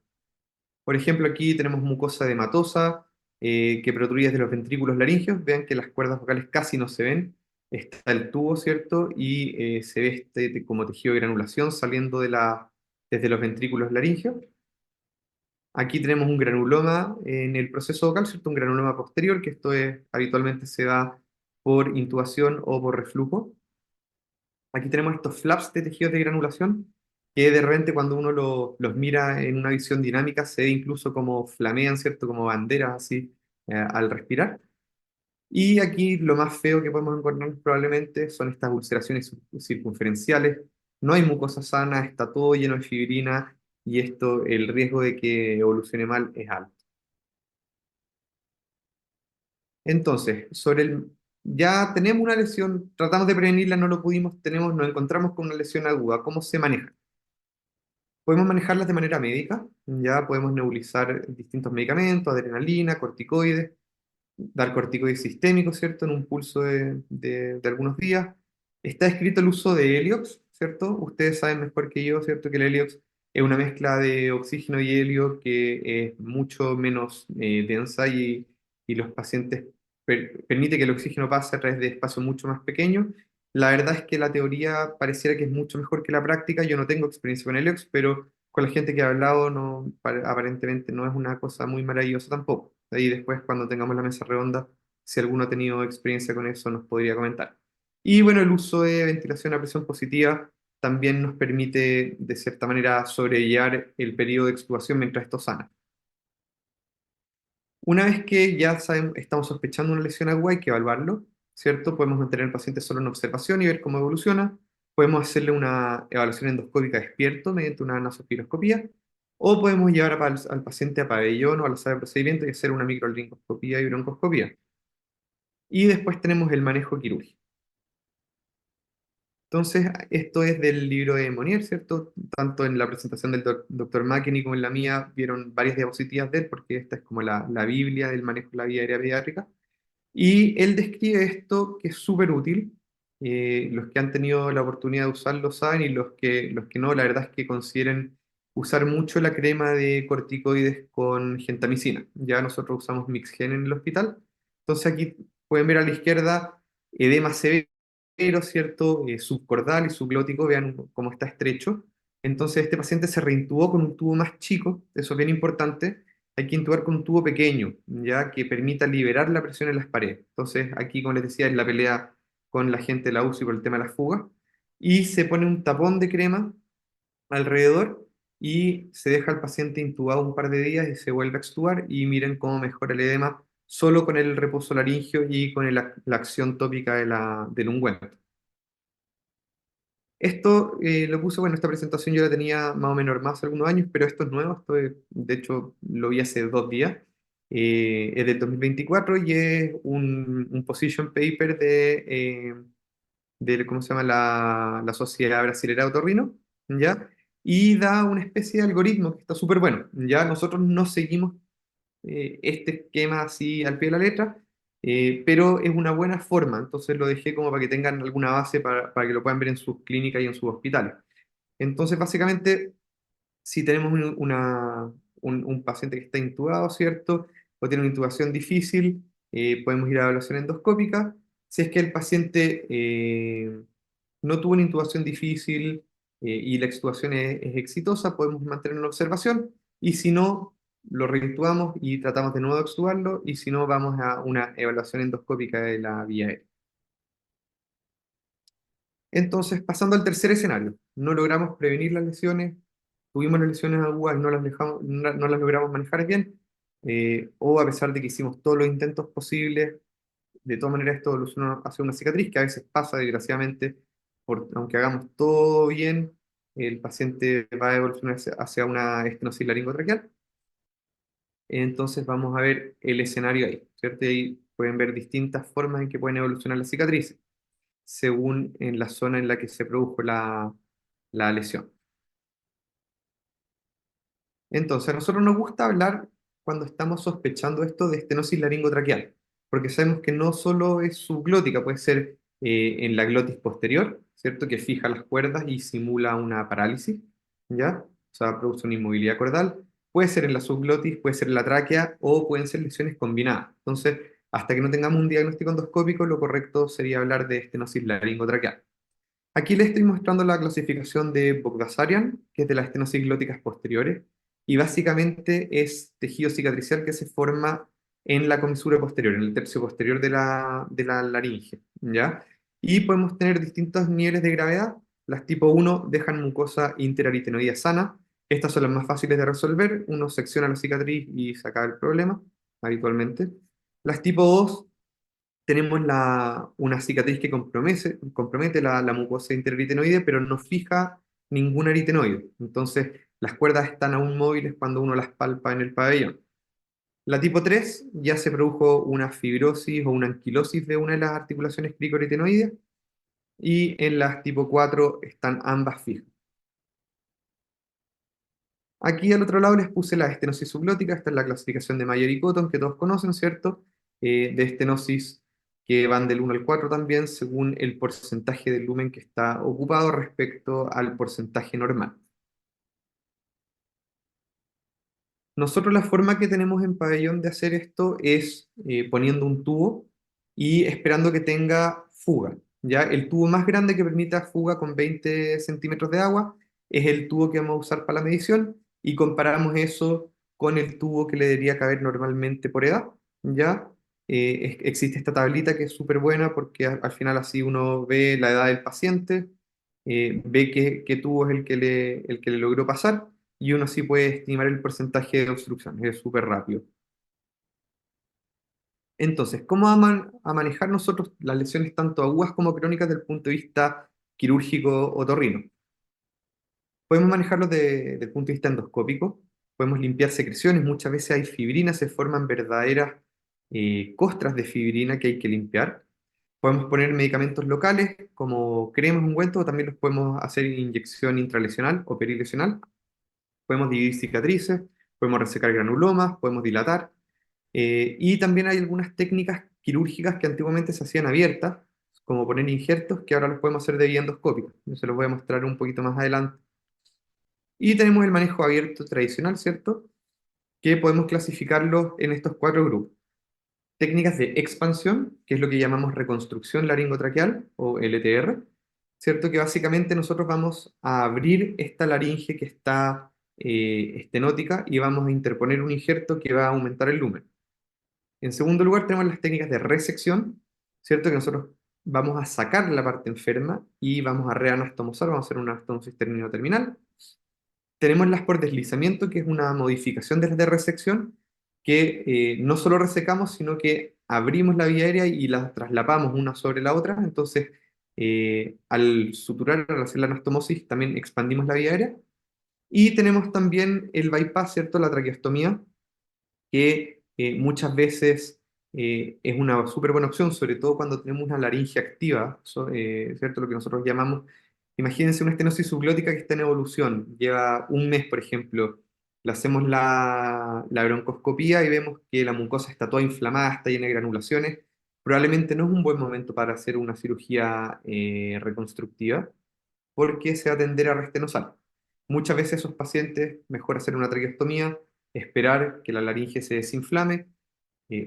Por ejemplo, aquí tenemos mucosa edematosa que protruye desde los ventrículos laringeos. Vean que las cuerdas vocales casi no se ven. Está el tubo, ¿cierto? Y se ve como tejido de granulación saliendo desde los ventrículos laringeos. Aquí tenemos un granuloma en el proceso vocal, ¿cierto? Un granuloma posterior, que habitualmente se da por intubación o por reflujo. Aquí tenemos estos flaps de tejidos de granulación, que de repente cuando uno los mira en una visión dinámica se ve incluso como flamean, ¿cierto? Como banderas así al respirar. Y aquí lo más feo que podemos encontrar probablemente son estas ulceraciones circunferenciales. No hay mucosa sana, está todo lleno de fibrina y esto, el riesgo de que evolucione mal es alto. Entonces, ya tenemos una lesión, tratamos de prevenirla, no lo pudimos, nos encontramos con una lesión aguda. ¿Cómo se maneja? Podemos manejarlas de manera médica, ya podemos nebulizar distintos medicamentos, adrenalina, corticoides, dar corticoides sistémicos, ¿cierto? En un pulso de algunos días. Está escrito el uso de Heliox, ¿cierto? Ustedes saben mejor que yo, ¿cierto? Que el Heliox es una mezcla de oxígeno y helio que es mucho menos densa y los pacientes permite que el oxígeno pase a través de espacios mucho más pequeños. La verdad es que la teoría pareciera que es mucho mejor que la práctica. Yo no tengo experiencia con Heliox, pero con la gente que ha hablado no, aparentemente no es una cosa muy maravillosa tampoco. Ahí después, cuando tengamos la mesa redonda, si alguno ha tenido experiencia con eso, nos podría comentar. Y bueno, el uso de ventilación a presión positiva también nos permite, de cierta manera, sobrellevar el periodo de extubación mientras esto sana. Una vez que ya estamos sospechando una lesión aguda, hay que evaluarlo, ¿cierto? Podemos mantener al paciente solo en observación y ver cómo evoluciona. Podemos hacerle una evaluación endoscópica despierto mediante una nasofibroscopía, o podemos llevar al paciente a pabellón o a la sala de procedimiento y hacer una microlaringoscopía y broncoscopía. Y después tenemos el manejo quirúrgico. Entonces, esto es del libro de Monier, ¿cierto? Tanto en la presentación del doctor McKinney como en la mía vieron varias diapositivas de él, porque esta es como la Biblia del manejo de la vía aérea pediátrica. Y él describe esto que es súper útil. Los que han tenido la oportunidad de usarlo saben, y los que no, la verdad es que consideren usar mucho la crema de corticoides con gentamicina. Ya nosotros usamos Mixgen en el hospital. Entonces aquí pueden ver a la izquierda edema severo, ¿cierto? Subcordal y subglótico, vean cómo está estrecho. Entonces este paciente se reintubó con un tubo más chico, eso es bien importante, hay que intubar con un tubo pequeño, ya que permita liberar la presión en las paredes. Entonces, aquí, como les decía, es la pelea con la gente de la UCI por el tema de las fugas. Y se pone un tapón de crema alrededor y se deja al paciente intubado un par de días y se vuelve a extubar y miren cómo mejora el edema solo con el reposo laringio y con la acción tópica del ungüento. Esto lo puse, bueno, esta presentación yo la tenía más o menos armada hace algunos años, pero esto es nuevo, de hecho lo vi hace 2 días. Es del 2024 y es un position paper ¿cómo se llama? La Sociedad Brasilera de Otorrino, ¿ya? Y da una especie de algoritmo que está súper bueno, ¿ya? Nosotros no seguimos este esquema así al pie de la letra, pero es una buena forma, entonces lo dejé como para que tengan alguna base para que lo puedan ver en sus clínicas y en sus hospitales. Entonces, básicamente, si tenemos un paciente que está intubado, ¿cierto? O tiene una intubación difícil, podemos ir a evaluación endoscópica. Si es que el paciente no tuvo una intubación difícil y la extubación es exitosa, podemos mantener una observación. Y si no, lo reintubamos y tratamos de nuevo de extubarlo. Y si no, vamos a una evaluación endoscópica de la vía aérea. Entonces, pasando al tercer escenario, no logramos prevenir las lesiones, tuvimos las lesiones agudas y no las logramos manejar bien, o a pesar de que hicimos todos los intentos posibles, de todas maneras esto evoluciona hacia una cicatriz, que a veces pasa desgraciadamente, aunque hagamos todo bien, el paciente va a evolucionar hacia una estenosis laringotraqueal. Entonces vamos a ver el escenario ahí, ¿cierto? Y ahí pueden ver distintas formas en que pueden evolucionar las cicatrices según en la zona en la que se produjo la lesión. Entonces, a nosotros nos gusta hablar cuando estamos sospechando esto de estenosis laringotraqueal, porque sabemos que no solo es subglótica, puede ser en la glotis posterior, ¿cierto? Que fija las cuerdas y simula una parálisis, ¿ya? O sea, produce una inmovilidad cordal. Puede ser en la subglotis, puede ser en la tráquea o pueden ser lesiones combinadas. Entonces, hasta que no tengamos un diagnóstico endoscópico, lo correcto sería hablar de estenosis laringotraqueal. Aquí les estoy mostrando la clasificación de Bogdasarian, que es de las estenosis glóticas posteriores, y básicamente es tejido cicatricial que se forma en la comisura posterior, en el tercio posterior de la laringe, ¿ya? Y podemos tener distintos niveles de gravedad. Las tipo 1 dejan mucosa interaritenoidea sana. Estas son las más fáciles de resolver. Uno secciona la cicatriz y se acaba el problema, habitualmente. Las tipo 2 tenemos una cicatriz que compromete la mucosa interaritenoide, pero no fija ningún aritenoide. Entonces, las cuerdas están aún móviles cuando uno las palpa en el pabellón. La tipo 3 ya se produjo una fibrosis o una anquilosis de una de las articulaciones cricoaritenoides, y en las tipo 4 están ambas fijas. Aquí al otro lado les puse la estenosis subglótica. Esta es la clasificación de Mayer y Cotton, que todos conocen, ¿cierto? De estenosis que van del 1 al 4 también, según el porcentaje del lumen que está ocupado respecto al porcentaje normal. Nosotros la forma que tenemos en pabellón de hacer esto es poniendo un tubo y esperando que tenga fuga. ¿Ya? El tubo más grande que permita fuga con 20 centímetros de agua es el tubo que vamos a usar para la medición, y comparamos eso con el tubo que le debería caber normalmente por edad. ¿Ya? Existe esta tablita que es súper buena porque al final así uno ve la edad del paciente, ve qué tubo es el que le logró pasar, y uno sí puede estimar el porcentaje de obstrucción, es súper rápido. Entonces, ¿cómo a manejar nosotros las lesiones tanto agudas como crónicas desde el punto de vista quirúrgico otorrino? Podemos manejarlos desde el punto de vista endoscópico, podemos limpiar secreciones, muchas veces hay fibrina, se forman verdaderas costras de fibrina que hay que limpiar. Podemos poner medicamentos locales como cremas, ungüentos, o también los podemos hacer en inyección intralesional o perilesional. Podemos dividir cicatrices, podemos resecar granulomas, podemos dilatar. Y también hay algunas técnicas quirúrgicas que antiguamente se hacían abiertas, como poner injertos, que ahora los podemos hacer de vía endoscópica. Yo se los voy a mostrar un poquito más adelante. Y tenemos el manejo abierto tradicional, ¿cierto? Que podemos clasificarlos en estos 4 grupos. Técnicas de expansión, que es lo que llamamos reconstrucción laringotraqueal o LTR, ¿cierto? Que básicamente nosotros vamos a abrir esta laringe que está estenótica y vamos a interponer un injerto que va a aumentar el lumen. En segundo lugar, tenemos las técnicas de resección, ¿cierto? Que nosotros vamos a sacar la parte enferma y vamos a reanastomosar, vamos a hacer una anastomosis terminal. Tenemos las por deslizamiento, que es una modificación de las de resección, que no solo resecamos, sino que abrimos la vía aérea y las traslapamos una sobre la otra. Entonces, al suturar, al hacer la anastomosis, también expandimos la vía aérea. Y tenemos también el bypass, ¿cierto? La traqueostomía, que muchas veces es una súper buena opción, sobre todo cuando tenemos una laringe activa, ¿cierto? Lo que nosotros llamamos, imagínense una estenosis subglótica que está en evolución, lleva un mes, por ejemplo, le hacemos la broncoscopía y vemos que la mucosa está toda inflamada, está llena de granulaciones, probablemente no es un buen momento para hacer una cirugía reconstructiva, porque se va a tender a restenosar. Muchas veces esos pacientes, mejor hacer una traqueostomía, esperar que la laringe se desinflame,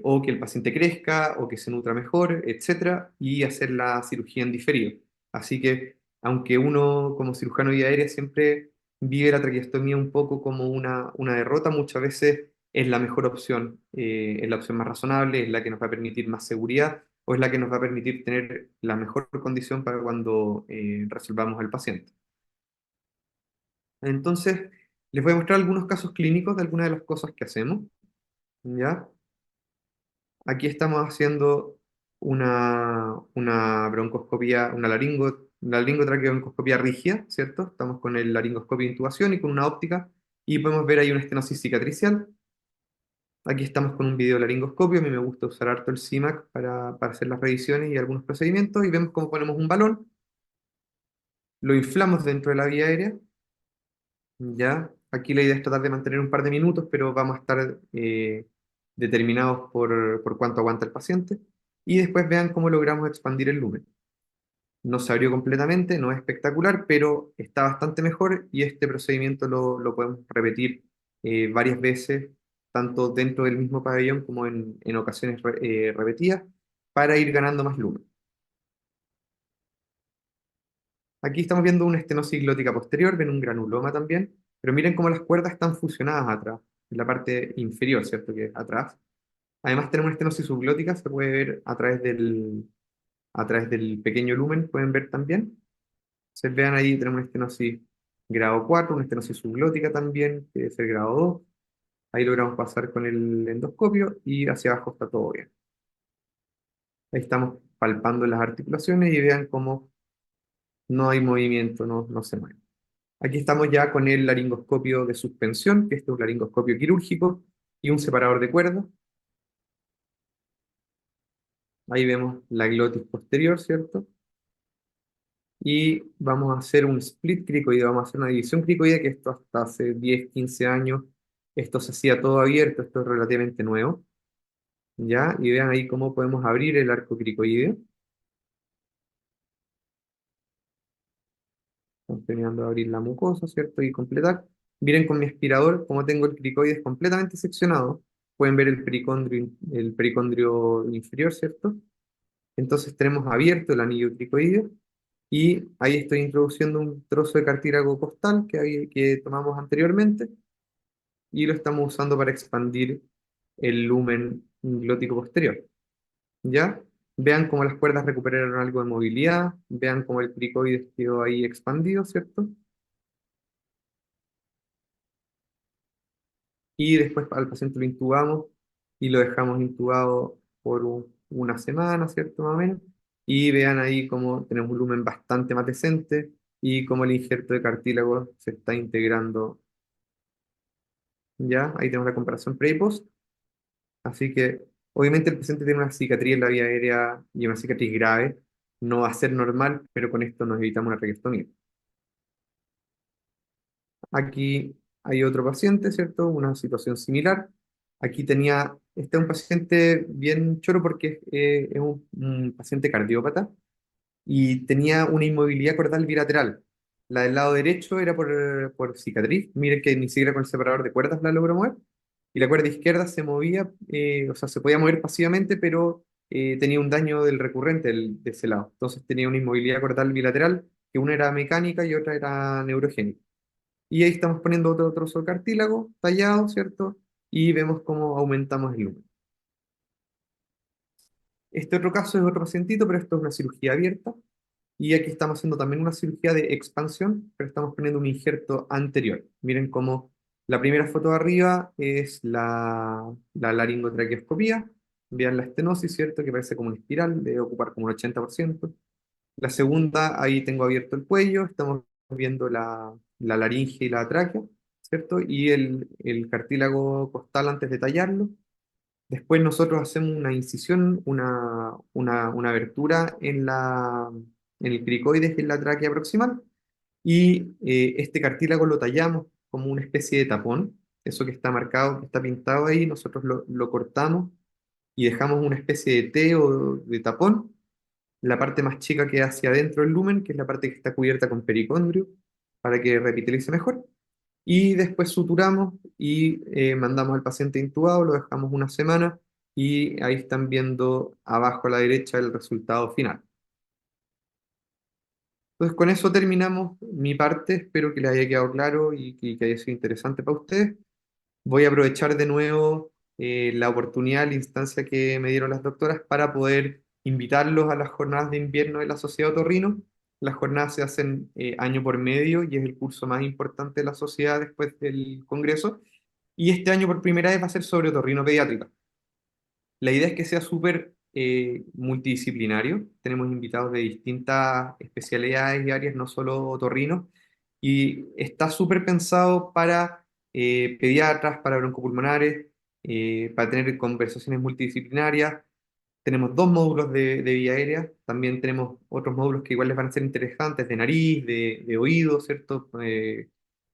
o que el paciente crezca, o que se nutra mejor, etcétera, y hacer la cirugía en diferido. Así que, aunque uno como cirujano de vía aérea siempre vive la traqueostomía un poco como una derrota, muchas veces es la mejor opción, es la opción más razonable, es la que nos va a permitir más seguridad, o es la que nos va a permitir tener la mejor condición para cuando resolvamos al paciente. Entonces, les voy a mostrar algunos casos clínicos de algunas de las cosas que hacemos, ¿ya? Aquí estamos haciendo una broncoscopía, una laringotraqueoncoscopía rígida, ¿cierto? Estamos con el laringoscopio de intubación y con una óptica, y podemos ver ahí una estenosis cicatricial. Aquí estamos con un video laringoscopio, a mí me gusta usar harto el CIMAC para hacer las revisiones y algunos procedimientos, y vemos cómo ponemos un balón, lo inflamos dentro de la vía aérea. Ya, aquí la idea es tratar de mantener un par de minutos, pero vamos a estar determinados por cuánto aguanta el paciente. Y después vean cómo logramos expandir el lumen. No se abrió completamente, no es espectacular, pero está bastante mejor y este procedimiento lo podemos repetir varias veces, tanto dentro del mismo pabellón como en ocasiones repetidas, para ir ganando más lumen. Aquí estamos viendo una estenosis glótica posterior, ven un granuloma también, pero miren cómo las cuerdas están fusionadas atrás, en la parte inferior, ¿cierto? Que es atrás. Además tenemos una estenosis subglótica, se puede ver a través del pequeño lumen, pueden ver también. Se vean ahí, tenemos una estenosis grado 4, una estenosis subglótica también, que es el grado 2. Ahí logramos pasar con el endoscopio y hacia abajo está todo bien. Ahí estamos palpando las articulaciones y vean cómo no hay movimiento, no se mueve. Aquí estamos ya con el laringoscopio de suspensión, que este es un laringoscopio quirúrgico y un separador de cuerdas. Ahí vemos la glotis posterior, ¿cierto? Y vamos a hacer un split cricoide, vamos a hacer una división cricoide, que esto hasta hace 10, 15 años, esto se hacía todo abierto, esto es relativamente nuevo, ¿ya? Y vean ahí cómo podemos abrir el arco cricoide. Estamos terminando de abrir la mucosa, ¿cierto? Y completar. Miren con mi aspirador cómo tengo el cricoides completamente seccionado. Pueden ver el pericondrio inferior, ¿cierto? Entonces tenemos abierto el anillo cricoideo y ahí estoy introduciendo un trozo de cartílago costal que tomamos anteriormente y lo estamos usando para expandir el lumen glótico posterior. ¿Ya? Vean cómo las cuerdas recuperaron algo de movilidad, vean cómo el cricoides quedó ahí expandido, ¿cierto? Y después al paciente lo intubamos y lo dejamos intubado por una semana, ¿cierto? Más o menos. Y vean ahí cómo tenemos un lumen bastante más decente y cómo el injerto de cartílago se está integrando. ¿Ya? Ahí tenemos la comparación pre y post. Así que, obviamente, el paciente tiene una cicatriz en la vía aérea y una cicatriz grave. No va a ser normal, pero con esto nos evitamos una traqueostomía. Aquí hay otro paciente, ¿cierto? Una situación similar. Aquí este es un paciente bien choro porque es un paciente cardiópata y tenía una inmovilidad cordal bilateral. La del lado derecho era por cicatriz. Miren que ni siquiera con el separador de cuerdas la logró mover. Y la cuerda izquierda se movía, o sea, se podía mover pasivamente, pero tenía un daño del recurrente de ese lado. Entonces tenía una inmovilidad cordal bilateral, que una era mecánica y otra era neurogénica. y ahí estamos poniendo otro trozo de cartílago tallado, ¿cierto? Y vemos cómo aumentamos el lumen. Este otro caso es otro pacientito, pero esto es una cirugía abierta. Y aquí estamos haciendo también una cirugía de expansión, pero estamos poniendo un injerto anterior. Miren cómo la primera foto de arriba es la laringotraqueoscopía. Vean la estenosis, ¿cierto? Que parece como una espiral, debe ocupar como un 80%. La segunda, ahí tengo abierto el cuello, estamos viendo la laringe y la tráquea, ¿cierto? Y el cartílago costal antes de tallarlo. Después nosotros hacemos una incisión, una abertura en el cricoides, que es la tráquea proximal, y este cartílago lo tallamos como una especie de tapón. Eso que está marcado, que está pintado ahí, nosotros lo cortamos y dejamos una especie de T o de tapón. La parte más chica queda hacia adentro del lumen, que es la parte que está cubierta con pericondrio, para que repitilice mejor. Y después suturamos y mandamos al paciente intubado, lo dejamos una semana y ahí están viendo abajo a la derecha el resultado final. Entonces con eso terminamos mi parte, espero que les haya quedado claro y que haya sido interesante para ustedes. Voy a aprovechar de nuevo la oportunidad, la instancia que me dieron las doctoras para poder invitarlos a las jornadas de invierno de la Sociedad Otorrino. Las jornadas se hacen año por medio y es el curso más importante de la sociedad después del congreso. Y este año por primera vez va a ser sobre otorrino pediátrica. La idea es que sea súper multidisciplinario. Tenemos invitados de distintas especialidades y áreas, no solo otorrinos. Y está súper pensado para pediatras, para broncopulmonares, para tener conversaciones multidisciplinarias. Tenemos dos módulos de vía aérea. También tenemos otros módulos que igual les van a ser interesantes, de nariz, de oído, ¿cierto?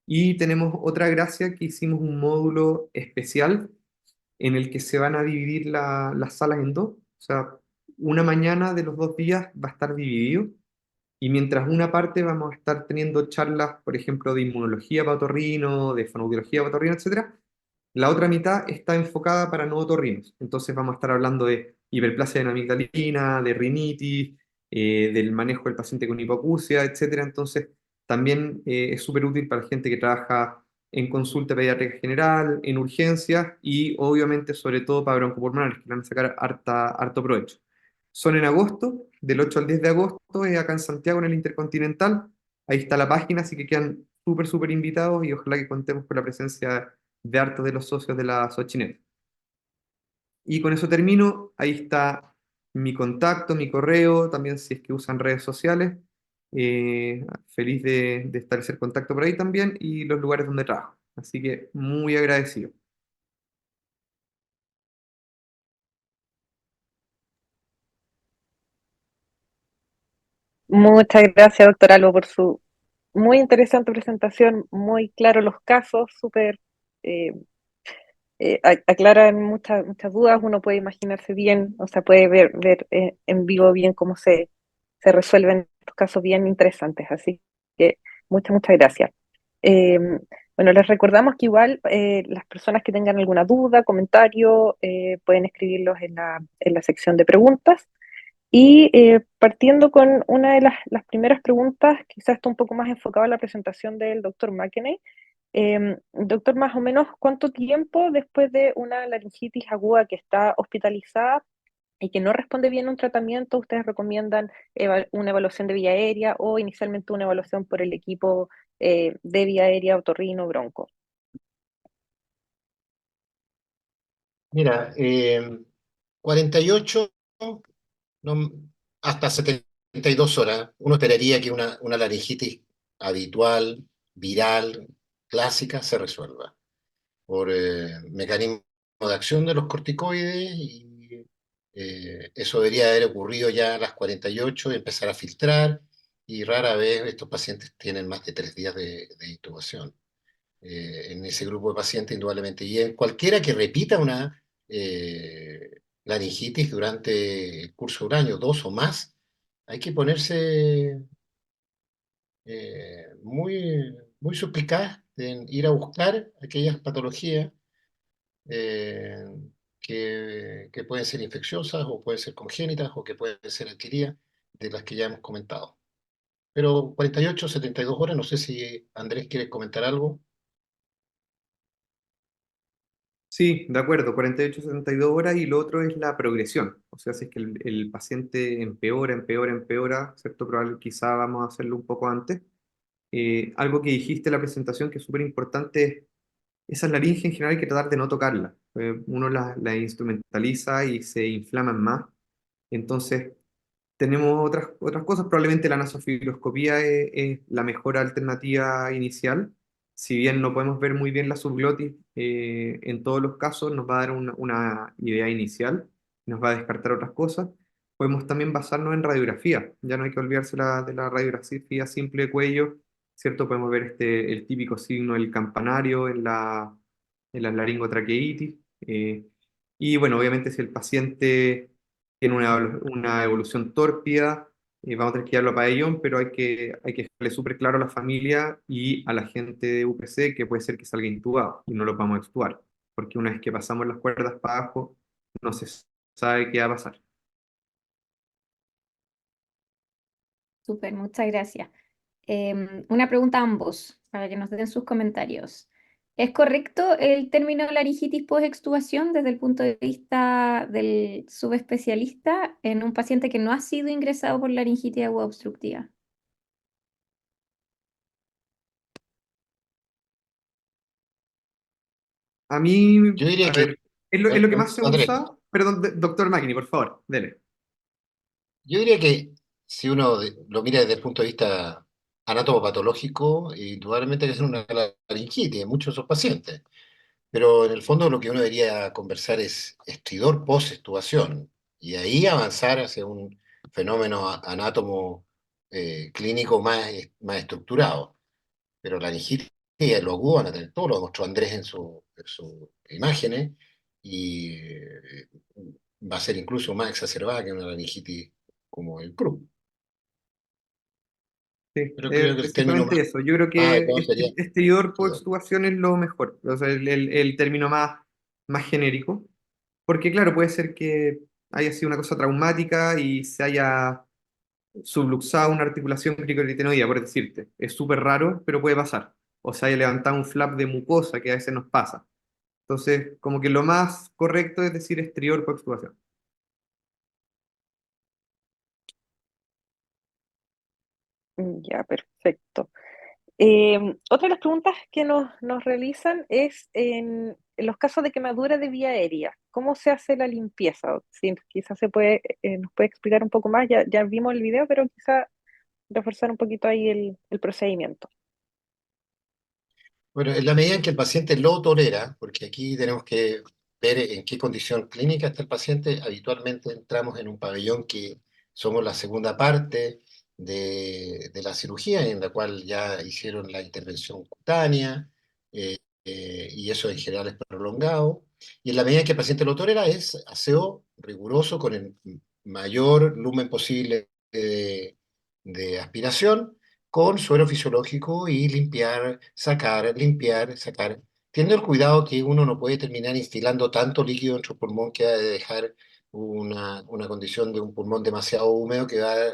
Y tenemos otra gracia que hicimos un módulo especial en el que se van a dividir las salas en dos. O sea, una mañana de los 2 días va a estar dividido y mientras una parte vamos a estar teniendo charlas, por ejemplo, de inmunología para otorrino, de fonoaudiología para otorrino, etcétera, la otra mitad está enfocada para no otorrinos. Entonces vamos a estar hablando de hiperplasia de la amigdalina, de rinitis, del manejo del paciente con hipoacusia, etcétera. Entonces también es súper útil para gente que trabaja en consulta pediátrica general, en urgencias y obviamente sobre todo para broncopulmonares, que le van a sacar harto provecho. Son en agosto, del 8 al 10 de agosto, es acá en Santiago, en el Intercontinental. Ahí está la página, así que quedan súper invitados y ojalá que contemos con la presencia de hartos de los socios de la Xochinet. Y con eso termino. Ahí está mi contacto, mi correo, también si es que usan redes sociales. Feliz de establecer contacto por ahí también y los lugares donde trabajo. Así que muy agradecido. Muchas gracias, doctor Albo, por su muy interesante presentación, muy claro los casos, súper eh, aclaran muchas dudas, uno puede imaginarse bien, o sea, puede ver en vivo bien cómo se resuelven estos casos bien interesantes, así que muchas gracias. Eh, bueno, les recordamos que igual las personas que tengan alguna duda, comentario, pueden escribirlos en la sección de preguntas. Y partiendo con una de las primeras preguntas, quizás está un poco más enfocado a la presentación del doctor McKenney. Doctor, más o menos, ¿cuánto tiempo después de una laringitis aguda que está hospitalizada y que no responde bien a un tratamiento, ustedes recomiendan una evaluación de vía aérea o inicialmente una evaluación por el equipo de vía aérea otorrino bronco? Mira, 48 no, hasta 72 horas. Uno esperaría que una laringitis habitual, viral, clásica, se resuelva por mecanismo de acción de los corticoides y eso debería haber ocurrido ya a las 48 y empezar a filtrar y rara vez estos pacientes tienen más de 3 días de intubación. En ese grupo de pacientes indudablemente. Y en cualquiera que repita una laringitis durante el curso de un año, dos o más, hay que ponerse muy suspicaz en ir a buscar aquellas patologías eh, que pueden ser infecciosas o pueden ser congénitas o que pueden ser adquiridas, de las que ya hemos comentado. pero 48, 72 horas, no sé si Andrés quiere comentar algo. Sí, de acuerdo, 48, 72 horas y lo otro es la progresión. O sea, si es que el paciente empeora, empeora, empeora, ¿cierto? Probablemente quizá vamos a hacerlo un poco antes. Algo que dijiste en la presentación que es súper importante es esa laringe en general hay que tratar de no tocarla. Uno la instrumentaliza y se inflaman más. Entonces, tenemos otras cosas, probablemente la nasofibroscopía es la mejor alternativa inicial. Si bien no podemos ver muy bien la subglotis, en todos los casos nos va a dar una idea inicial, nos va a descartar otras cosas. Podemos también basarnos en radiografía, ya no hay que olvidarse de la radiografía simple de cuello, ¿cierto? Podemos ver el típico signo del campanario en la laringotraqueitis. Y bueno, obviamente si el paciente tiene una evolución tórpida, vamos a tener que llevarlo a pabellón, pero hay que dejarle súper claro a la familia y a la gente de UPC que puede ser que salga intubado y no lo vamos a extubar, porque una vez que pasamos las cuerdas para abajo, no se sabe qué va a pasar. Súper, muchas gracias. Una pregunta a ambos para que nos den sus comentarios. ¿Es correcto el término laringitis post-extubación desde el punto de vista del subespecialista en un paciente que no ha sido ingresado por laringitis aguda obstructiva? A mí, Yo diría a que, ver, es lo que más se Andrés, usa. Perdón, doctor Magni, por favor, dele. yo diría que si uno lo mira desde el punto de vista anatomopatológico, indudablemente hay que hacer una laringitis en muchos de esos pacientes. Pero en el fondo lo que uno debería conversar es estridor post-extubación y ahí avanzar hacia un fenómeno anátomo clínico más estructurado. Pero la laringitis lo agudo van a tener todo, lo demostró Andrés en sus imágenes y va a ser incluso más exacerbada que una laringitis como el Croup. Sí, Pero creo que el término exactamente eso. Yo creo más que adecuado sería estridor por estridor. extubación es lo mejor, o sea, el término más genérico, porque claro, puede ser que haya sido una cosa traumática y se haya subluxado una articulación cricoritenoidea, por decirte. Es súper raro, pero puede pasar. O se haya levantado un flap de mucosa, que a veces nos pasa. Entonces, como que lo más correcto es decir estridor por extubación. Ya, perfecto. Otra de las preguntas que nos realizan es en los casos de quemadura de vía aérea, ¿cómo se hace la limpieza? Si quizás nos puede explicar un poco más, ya vimos el video, pero quizás reforzar un poquito ahí el procedimiento. Bueno, en la medida en que el paciente lo tolera, porque aquí tenemos que ver en qué condición clínica está el paciente, habitualmente entramos en un pabellón que somos la segunda parte de la cirugía, en la cual ya hicieron la intervención cutánea, y eso en general es prolongado. Y en la medida en que el paciente lo tolera, es aseo riguroso con el mayor lumen posible de aspiración con suero fisiológico y limpiar, sacar, teniendo el cuidado que uno no puede terminar instilando tanto líquido en su pulmón que va a dejar una condición de un pulmón demasiado húmedo que va a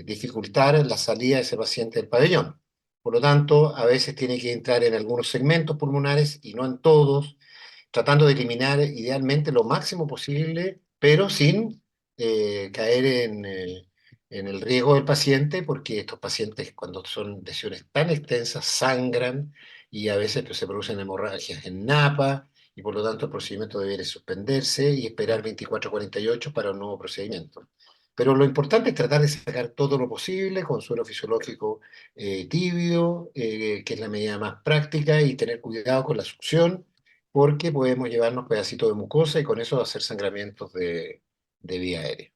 dificultar la salida de ese paciente del pabellón. Por lo tanto, a veces tiene que entrar en algunos segmentos pulmonares y no en todos, tratando de eliminar idealmente lo máximo posible, pero sin caer en el riesgo del paciente, porque estos pacientes cuando son lesiones tan extensas sangran y a veces pues, se producen hemorragias en napa y por lo tanto el procedimiento debería suspenderse y esperar 24 a 48 para un nuevo procedimiento. Pero lo importante es tratar de sacar todo lo posible con suelo fisiológico tibio, que es la medida más práctica, y tener cuidado con la succión, porque podemos llevarnos pedacitos de mucosa y con eso hacer sangramientos de vía aérea.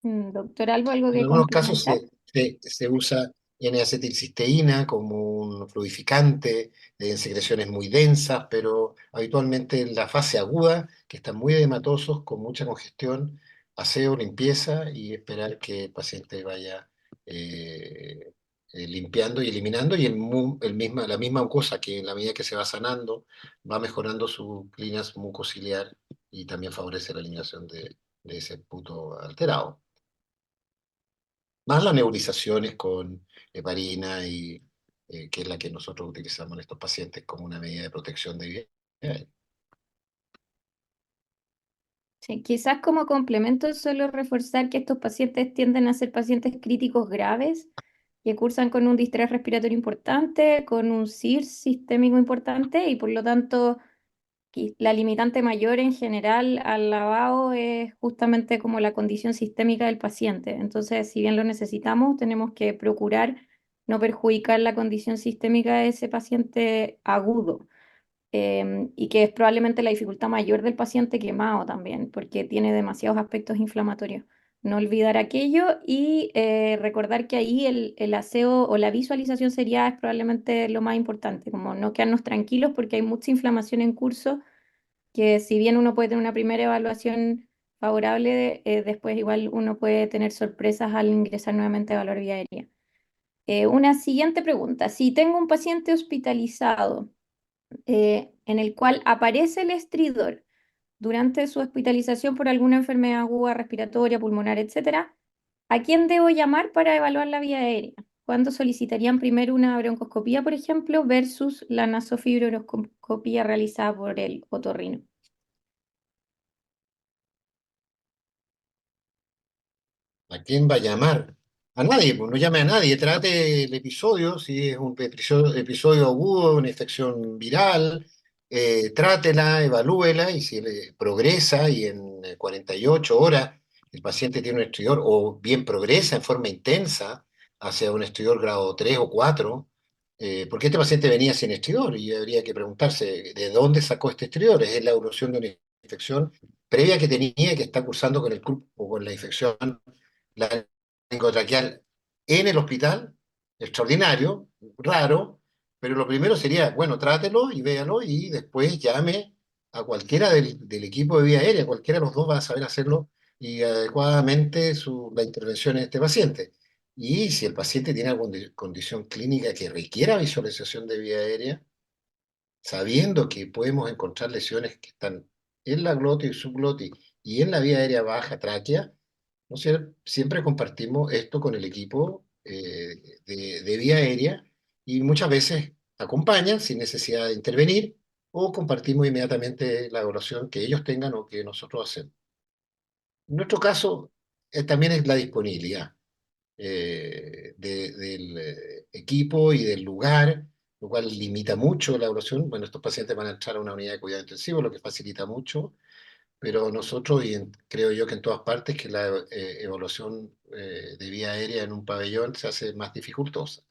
Doctor Albo, ¿algo En que algunos casos complementar? se usa N-acetilcisteína como un fluidificante en secreciones muy densas, pero habitualmente en la fase aguda, que están muy edematosos, con mucha congestión, aseo, limpieza y esperar que el paciente vaya eh, limpiando y eliminando, y la misma mucosa que en la medida que se va sanando va mejorando su clinas mucociliar y también favorece la eliminación de ese puto alterado. más las nebulizaciones con heparina y que es la que nosotros utilizamos en estos pacientes como una medida de protección de vida. Sí, quizás como complemento solo reforzar que estos pacientes tienden a ser pacientes críticos graves que cursan con un distrés respiratorio importante, con un CIRS sistémico importante y por lo tanto la limitante mayor en general al lavado es justamente como la condición sistémica del paciente. Entonces, si bien lo necesitamos, tenemos que procurar no perjudicar la condición sistémica de ese paciente agudo, y que es probablemente la dificultad mayor del paciente quemado también, porque tiene demasiados aspectos inflamatorios. No olvidar aquello y recordar que ahí el aseo o la visualización sería es probablemente lo más importante, como no quedarnos tranquilos porque hay mucha inflamación en curso, que si bien uno puede tener una primera evaluación favorable, después igual uno puede tener sorpresas al ingresar nuevamente a evaluar vía aérea. Una siguiente pregunta, si tengo un paciente hospitalizado, en el cual aparece el estridor durante su hospitalización por alguna enfermedad aguda, respiratoria, pulmonar, etcétera, ¿a quién debo llamar para evaluar la vía aérea? ¿Cuándo solicitarían primero una broncoscopía, por ejemplo, versus la nasofibroscopía realizada por el otorrino? ¿A quién va a llamar? A nadie, pues no llame a nadie, trate el episodio, si es un episodio agudo, una infección viral, trátela, evalúela y si progresa y en 48 horas el paciente tiene un estridor o bien progresa en forma intensa hacia un estridor grado 3 o 4, porque este paciente venía sin estridor y habría que preguntarse de dónde sacó este estridor. ¿Es la evolución de una infección previa que tenía que está cursando con el CUP o con la infección laringotraqueal en el hospital? Extraordinario, raro, pero lo primero sería, bueno, trátelo y véalo y después llame a cualquiera del equipo de vía aérea, cualquiera de los dos va a saber hacerlo y adecuadamente la intervención en este paciente. Y si el paciente tiene alguna condición clínica que requiera visualización de vía aérea, sabiendo que podemos encontrar lesiones que están en la glotis, subglotis y en la vía aérea baja, tráquea, ¿no es cierto? Siempre compartimos esto con el equipo de vía aérea y muchas veces acompañan sin necesidad de intervenir o compartimos inmediatamente la evaluación que ellos tengan o que nosotros hacemos. En nuestro caso, también es la disponibilidad del equipo y del lugar, lo cual limita mucho la evaluación. Bueno, estos pacientes van a entrar a una unidad de cuidado intensivo, lo que facilita mucho, pero nosotros, y creo yo que en todas partes, que la evaluación de vía aérea en un pabellón se hace más dificultosa.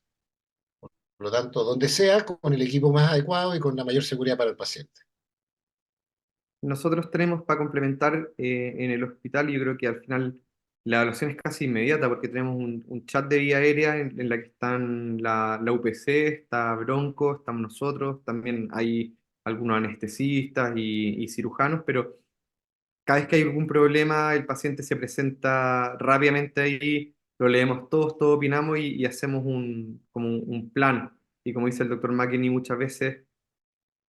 Por lo tanto, donde sea, con el equipo más adecuado y con la mayor seguridad para el paciente. Nosotros tenemos para complementar en el hospital, y yo creo que al final la evaluación es casi inmediata porque tenemos un chat de vía aérea en la que están la UPC, está Bronco, estamos nosotros, también hay algunos anestesistas y cirujanos, pero cada vez que hay algún problema, el paciente se presenta rápidamente ahí, lo leemos todos, todos opinamos y hacemos como un plan. Y como dice el doctor McKinney muchas veces,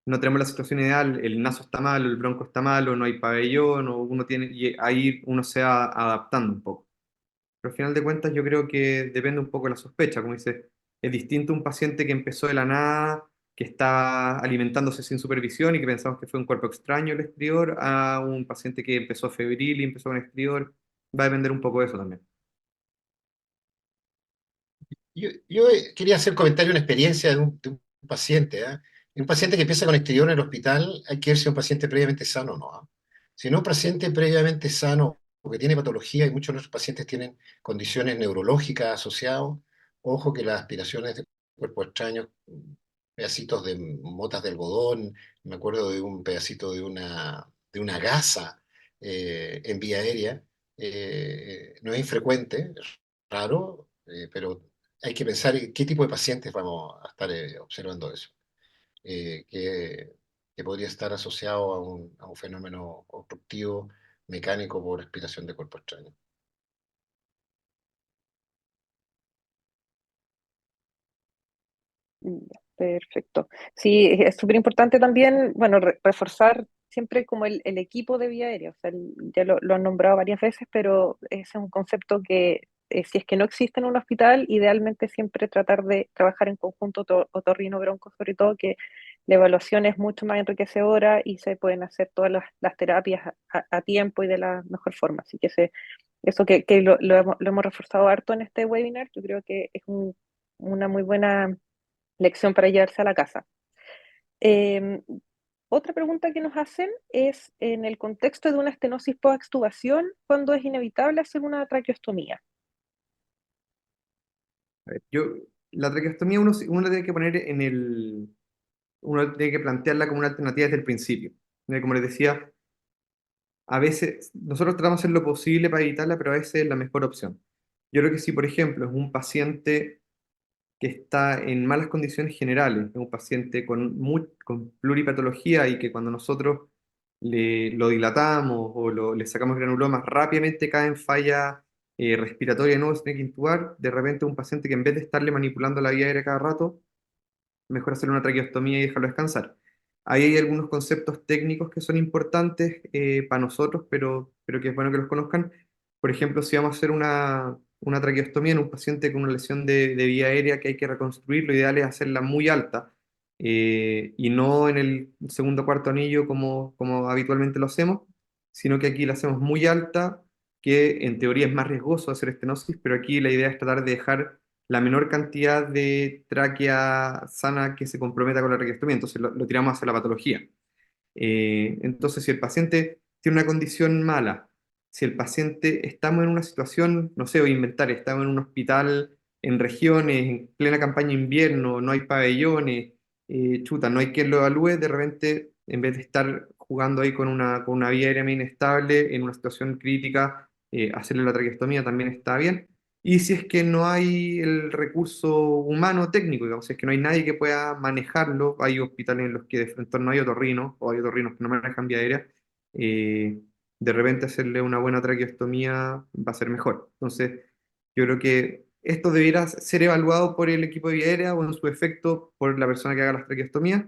no tenemos la situación ideal, el naso está malo, el bronco está malo, no hay pabellón, o uno tiene, y ahí uno se va adaptando un poco. Pero al final de cuentas yo creo que depende un poco de la sospecha, como dice, es distinto un paciente que empezó de la nada, que está alimentándose sin supervisión y que pensamos que fue un cuerpo extraño el estridor, a un paciente que empezó febril y empezó con estridor, va a depender un poco de eso también. Yo quería hacer comentario, una experiencia de un paciente, ¿ah? Un paciente que empieza con exterior en el hospital, hay que ver si es un paciente previamente sano o no, ¿ah? Si no es un paciente previamente sano, porque tiene patología, y muchos de nuestros pacientes tienen condiciones neurológicas asociadas, ojo que las aspiraciones de cuerpo extraño, pedacitos de motas de algodón, me acuerdo de un pedacito de una gasa en vía aérea, no es infrecuente, es raro, pero hay que pensar en qué tipo de pacientes vamos a estar observando eso, que podría estar asociado a un fenómeno obstructivo mecánico por respiración de cuerpo extraño. Ya, perfecto. Sí, es súper importante también, bueno, reforzar siempre como el equipo de vía aérea. O sea, ya lo han nombrado varias veces, pero ese es un concepto que si es que no existe en un hospital, idealmente siempre tratar de trabajar en conjunto otorrino bronco, sobre todo que la evaluación es mucho más enriquecedora y se pueden hacer todas las terapias a tiempo y de la mejor forma. Así que eso que lo hemos reforzado harto en este webinar, yo creo que es una muy buena lección para llevarse a la casa. Eh, Otra pregunta que nos hacen es, en el contexto de una estenosis post-extubación, ¿cuándo es inevitable hacer una traqueostomía? A ver, la traqueostomía uno la tiene que poner uno tiene que plantearla como una alternativa desde el principio. Como les decía, a veces nosotros tratamos de hacer lo posible para evitarla, pero a veces es la mejor opción. Yo creo que si, por ejemplo, es un paciente que está en malas condiciones generales, es un paciente con pluripatología y que cuando nosotros lo dilatamos o le sacamos granulomas, rápidamente cae en falla respiratoria y no se tiene que intubar, de repente un paciente que en vez de estarle manipulando la vía aérea cada rato, mejor hacer una traqueostomía y dejarlo descansar. Ahí hay algunos conceptos técnicos que son importantes para nosotros, pero que es bueno que los conozcan. Por ejemplo, si vamos a hacer una traqueostomía en un paciente con una lesión de vía aérea que hay que reconstruir, lo ideal es hacerla muy alta y no en el segundo o cuarto anillo como habitualmente lo hacemos, sino que aquí la hacemos muy alta, que en teoría es más riesgoso hacer estenosis, pero aquí la idea es tratar de dejar la menor cantidad de tráquea sana que se comprometa con la traqueostomía, entonces lo tiramos hacia la patología. Entonces, si el paciente tiene una condición mala, si el paciente estamos en una situación, no sé, voy a inventar, estamos en un hospital en regiones, en plena campaña invierno, no hay pabellones, chuta, no hay quien lo evalúe, de repente, en vez de estar jugando ahí con una vía aérea inestable, en una situación crítica, hacerle la traqueostomía también está bien. Y si es que no hay el recurso humano técnico, digamos, si es que no hay nadie que pueda manejarlo, hay hospitales en los que de frente no hay otorrinos, o hay otorrinos que no manejan vía aérea, eh, de repente hacerle una buena traqueostomía va a ser mejor. Entonces, yo creo que esto debiera ser evaluado por el equipo de vía aérea o en su efecto por la persona que haga las traqueostomías,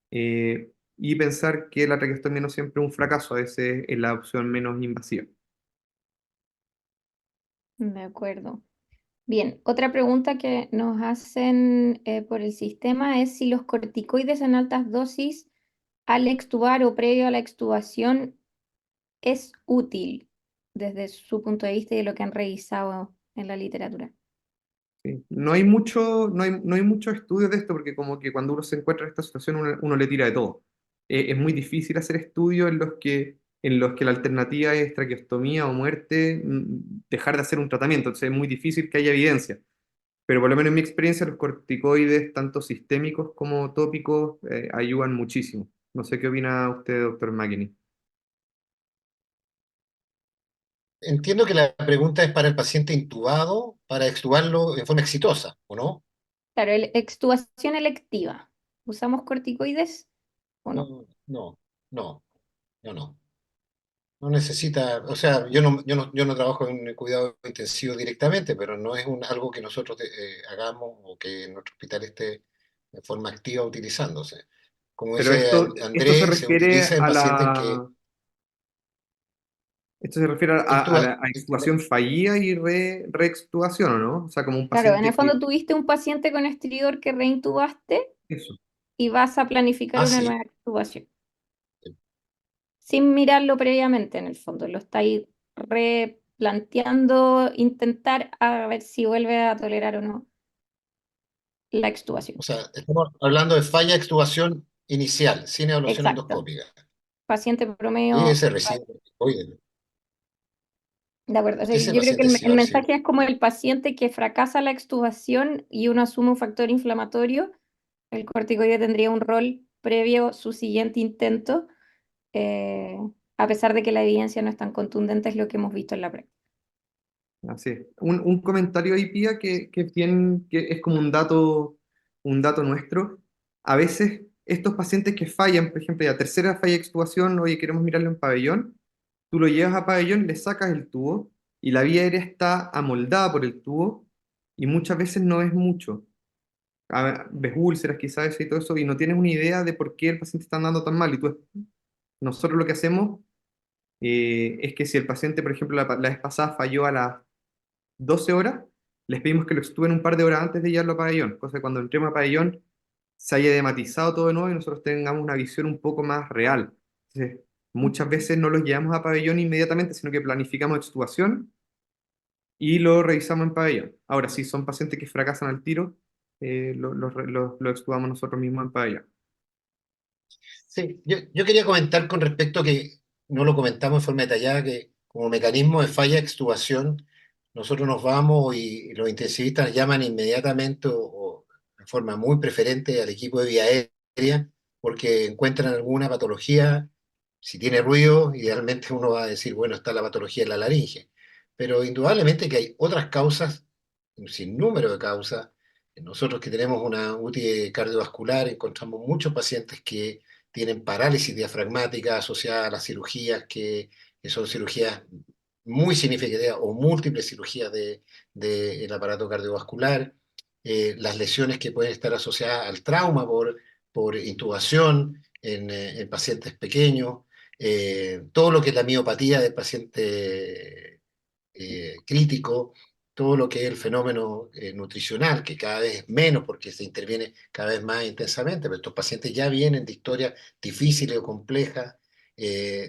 y pensar que la traqueostomía no siempre es un fracaso, a veces es la opción menos invasiva. De acuerdo. Bien, otra pregunta que nos hacen por el sistema es si los corticoides en altas dosis al extubar o previo a la extubación es útil desde su punto de vista y de lo que han revisado en la literatura. Sí. No hay muchos estudios de esto porque como que cuando uno se encuentra en esta situación uno le tira de todo. Es muy difícil hacer estudios en los que la alternativa es traqueostomía o muerte, dejar de hacer un tratamiento. Entonces es muy difícil que haya evidencia. Pero por lo menos en mi experiencia los corticoides, tanto sistémicos como tópicos, ayudan muchísimo. No sé qué opina usted, doctor McKinney. Entiendo que la pregunta es para el paciente intubado, para extubarlo en forma exitosa, ¿o no? Claro, extubación electiva. ¿Usamos corticoides o no? No, no, no, no, no. No necesita, o sea, yo no trabajo en el cuidado intensivo directamente, pero no es algo que nosotros hagamos o que en nuestro hospital esté de forma activa utilizándose. Como Pero dice esto se Andrés, se utiliza refiere en a pacientes que esto se refiere a intuba, la extubación fallida y reextubación, ¿o no? O sea, como un Claro, en el paciente que... fondo tuviste un paciente con estridor que reintubaste Eso. y vas a planificar una sí, nueva extubación. Sin mirarlo previamente, en el fondo. Lo estáis replanteando, intentar a ver si vuelve a tolerar o no la o extubación. sea, estamos hablando de falla extubación inicial, sin evaluación Exacto. endoscópica. Paciente Y promedio. ese recibe, oye, De acuerdo. O sea, ese yo creo que paciente sí el va a recibir. mensaje es como el paciente que fracasa la extubación y uno asume un factor inflamatorio, el corticoide tendría un rol previo a su siguiente intento, eh, a pesar de que la evidencia no es tan contundente, es lo que hemos visto en la práctica. Así es. Un comentario ahí, Pía, que es como un dato nuestro. A veces estos pacientes que fallan, por ejemplo, la tercera falla de extubación, oye, queremos mirarlo en pabellón, tú lo llevas a pabellón, le sacas el tubo y la vía aérea está amoldada por el tubo y muchas veces no es mucho. Ves úlceras quizás y todo eso y no tienes una idea de por qué el paciente está andando tan mal. Nosotros lo que hacemos es que si el paciente, por ejemplo, la vez pasada falló a las 12 horas, les pedimos que lo extúen un par de horas antes de llevarlo a pabellón, cosa que cuando entremos a pabellón se haya dematizado todo de nuevo y nosotros tengamos una visión un poco más real. Entonces, muchas veces no los llevamos a pabellón inmediatamente, sino que planificamos extubación y lo revisamos en pabellón. Ahora, si son pacientes que fracasan al tiro, lo extubamos nosotros mismos en pabellón. Sí, yo quería comentar con respecto a que no lo comentamos en forma detallada, que como mecanismo de falla de extubación, nosotros nos vamos y los intensivistas llaman inmediatamente o de forma muy preferente al equipo de vía aérea porque encuentran alguna patología. Si tiene ruido, idealmente uno va a decir, bueno, está la patología en la laringe. Pero indudablemente que hay otras causas, un sinnúmero de causas. Nosotros que tenemos una UTI cardiovascular encontramos muchos pacientes que tienen parálisis diafragmática asociada a las cirugías que son cirugías muy significativas o múltiples cirugías del aparato cardiovascular, las lesiones que pueden estar asociadas al trauma por intubación en pacientes pequeños, todo lo que es la miopatía del paciente crítico, todo lo que es el fenómeno nutricional, que cada vez es menos porque se interviene cada vez más intensamente, pero estos pacientes ya vienen de historias difíciles o complejas,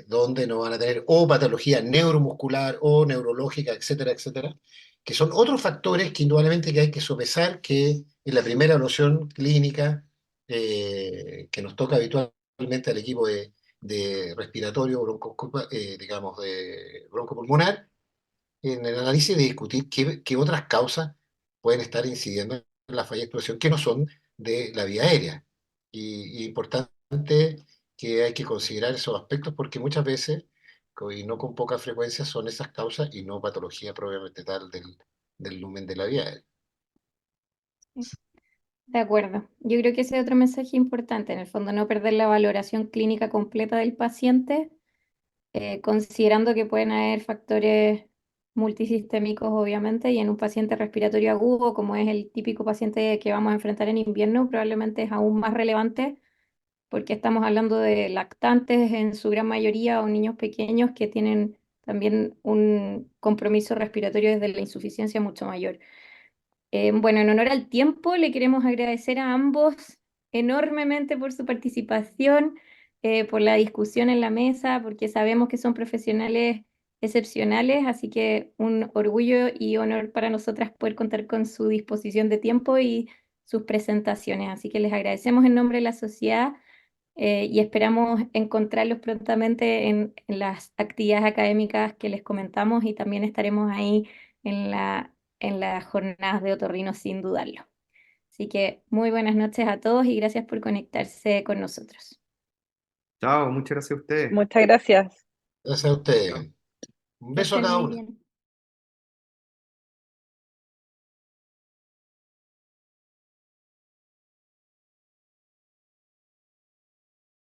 donde no van a tener o patología neuromuscular o neurológica, etcétera, etcétera, que son otros factores que indudablemente que hay que sopesar que en la primera evaluación clínica que nos toca habitualmente al equipo de respiratorio, digamos, de broncopulmonar, en el análisis de discutir qué otras causas pueden estar incidiendo en la falla de explosión que no son de la vía aérea. Y importante que hay que considerar esos aspectos porque muchas veces, y no con poca frecuencia, son esas causas y no patología propiamente tal del lumen de la vía aérea. Sí, de acuerdo. Yo creo que ese es otro mensaje importante, en el fondo, no perder la valoración clínica completa del paciente, considerando que pueden haber factores multisistémicos, obviamente, y en un paciente respiratorio agudo, como es el típico paciente que vamos a enfrentar en invierno, probablemente es aún más relevante porque estamos hablando de lactantes en su gran mayoría o niños pequeños que tienen también un compromiso respiratorio desde la insuficiencia mucho mayor. Bueno, en honor al tiempo, le queremos agradecer a ambos enormemente por su participación, por la discusión en la mesa, porque sabemos que son profesionales excepcionales, así que un orgullo y honor para nosotras poder contar con su disposición de tiempo y sus presentaciones. Así que les agradecemos en nombre de la sociedad, y esperamos encontrarlos prontamente en las actividades académicas que les comentamos y también estaremos ahí en en las jornadas de otorrino sin dudarlo. Así que muy buenas noches a todos y gracias por conectarse con nosotros. Chao, muchas gracias a ustedes. Muchas gracias. Gracias a ustedes. Un Que beso a estén cada muy uno. bien.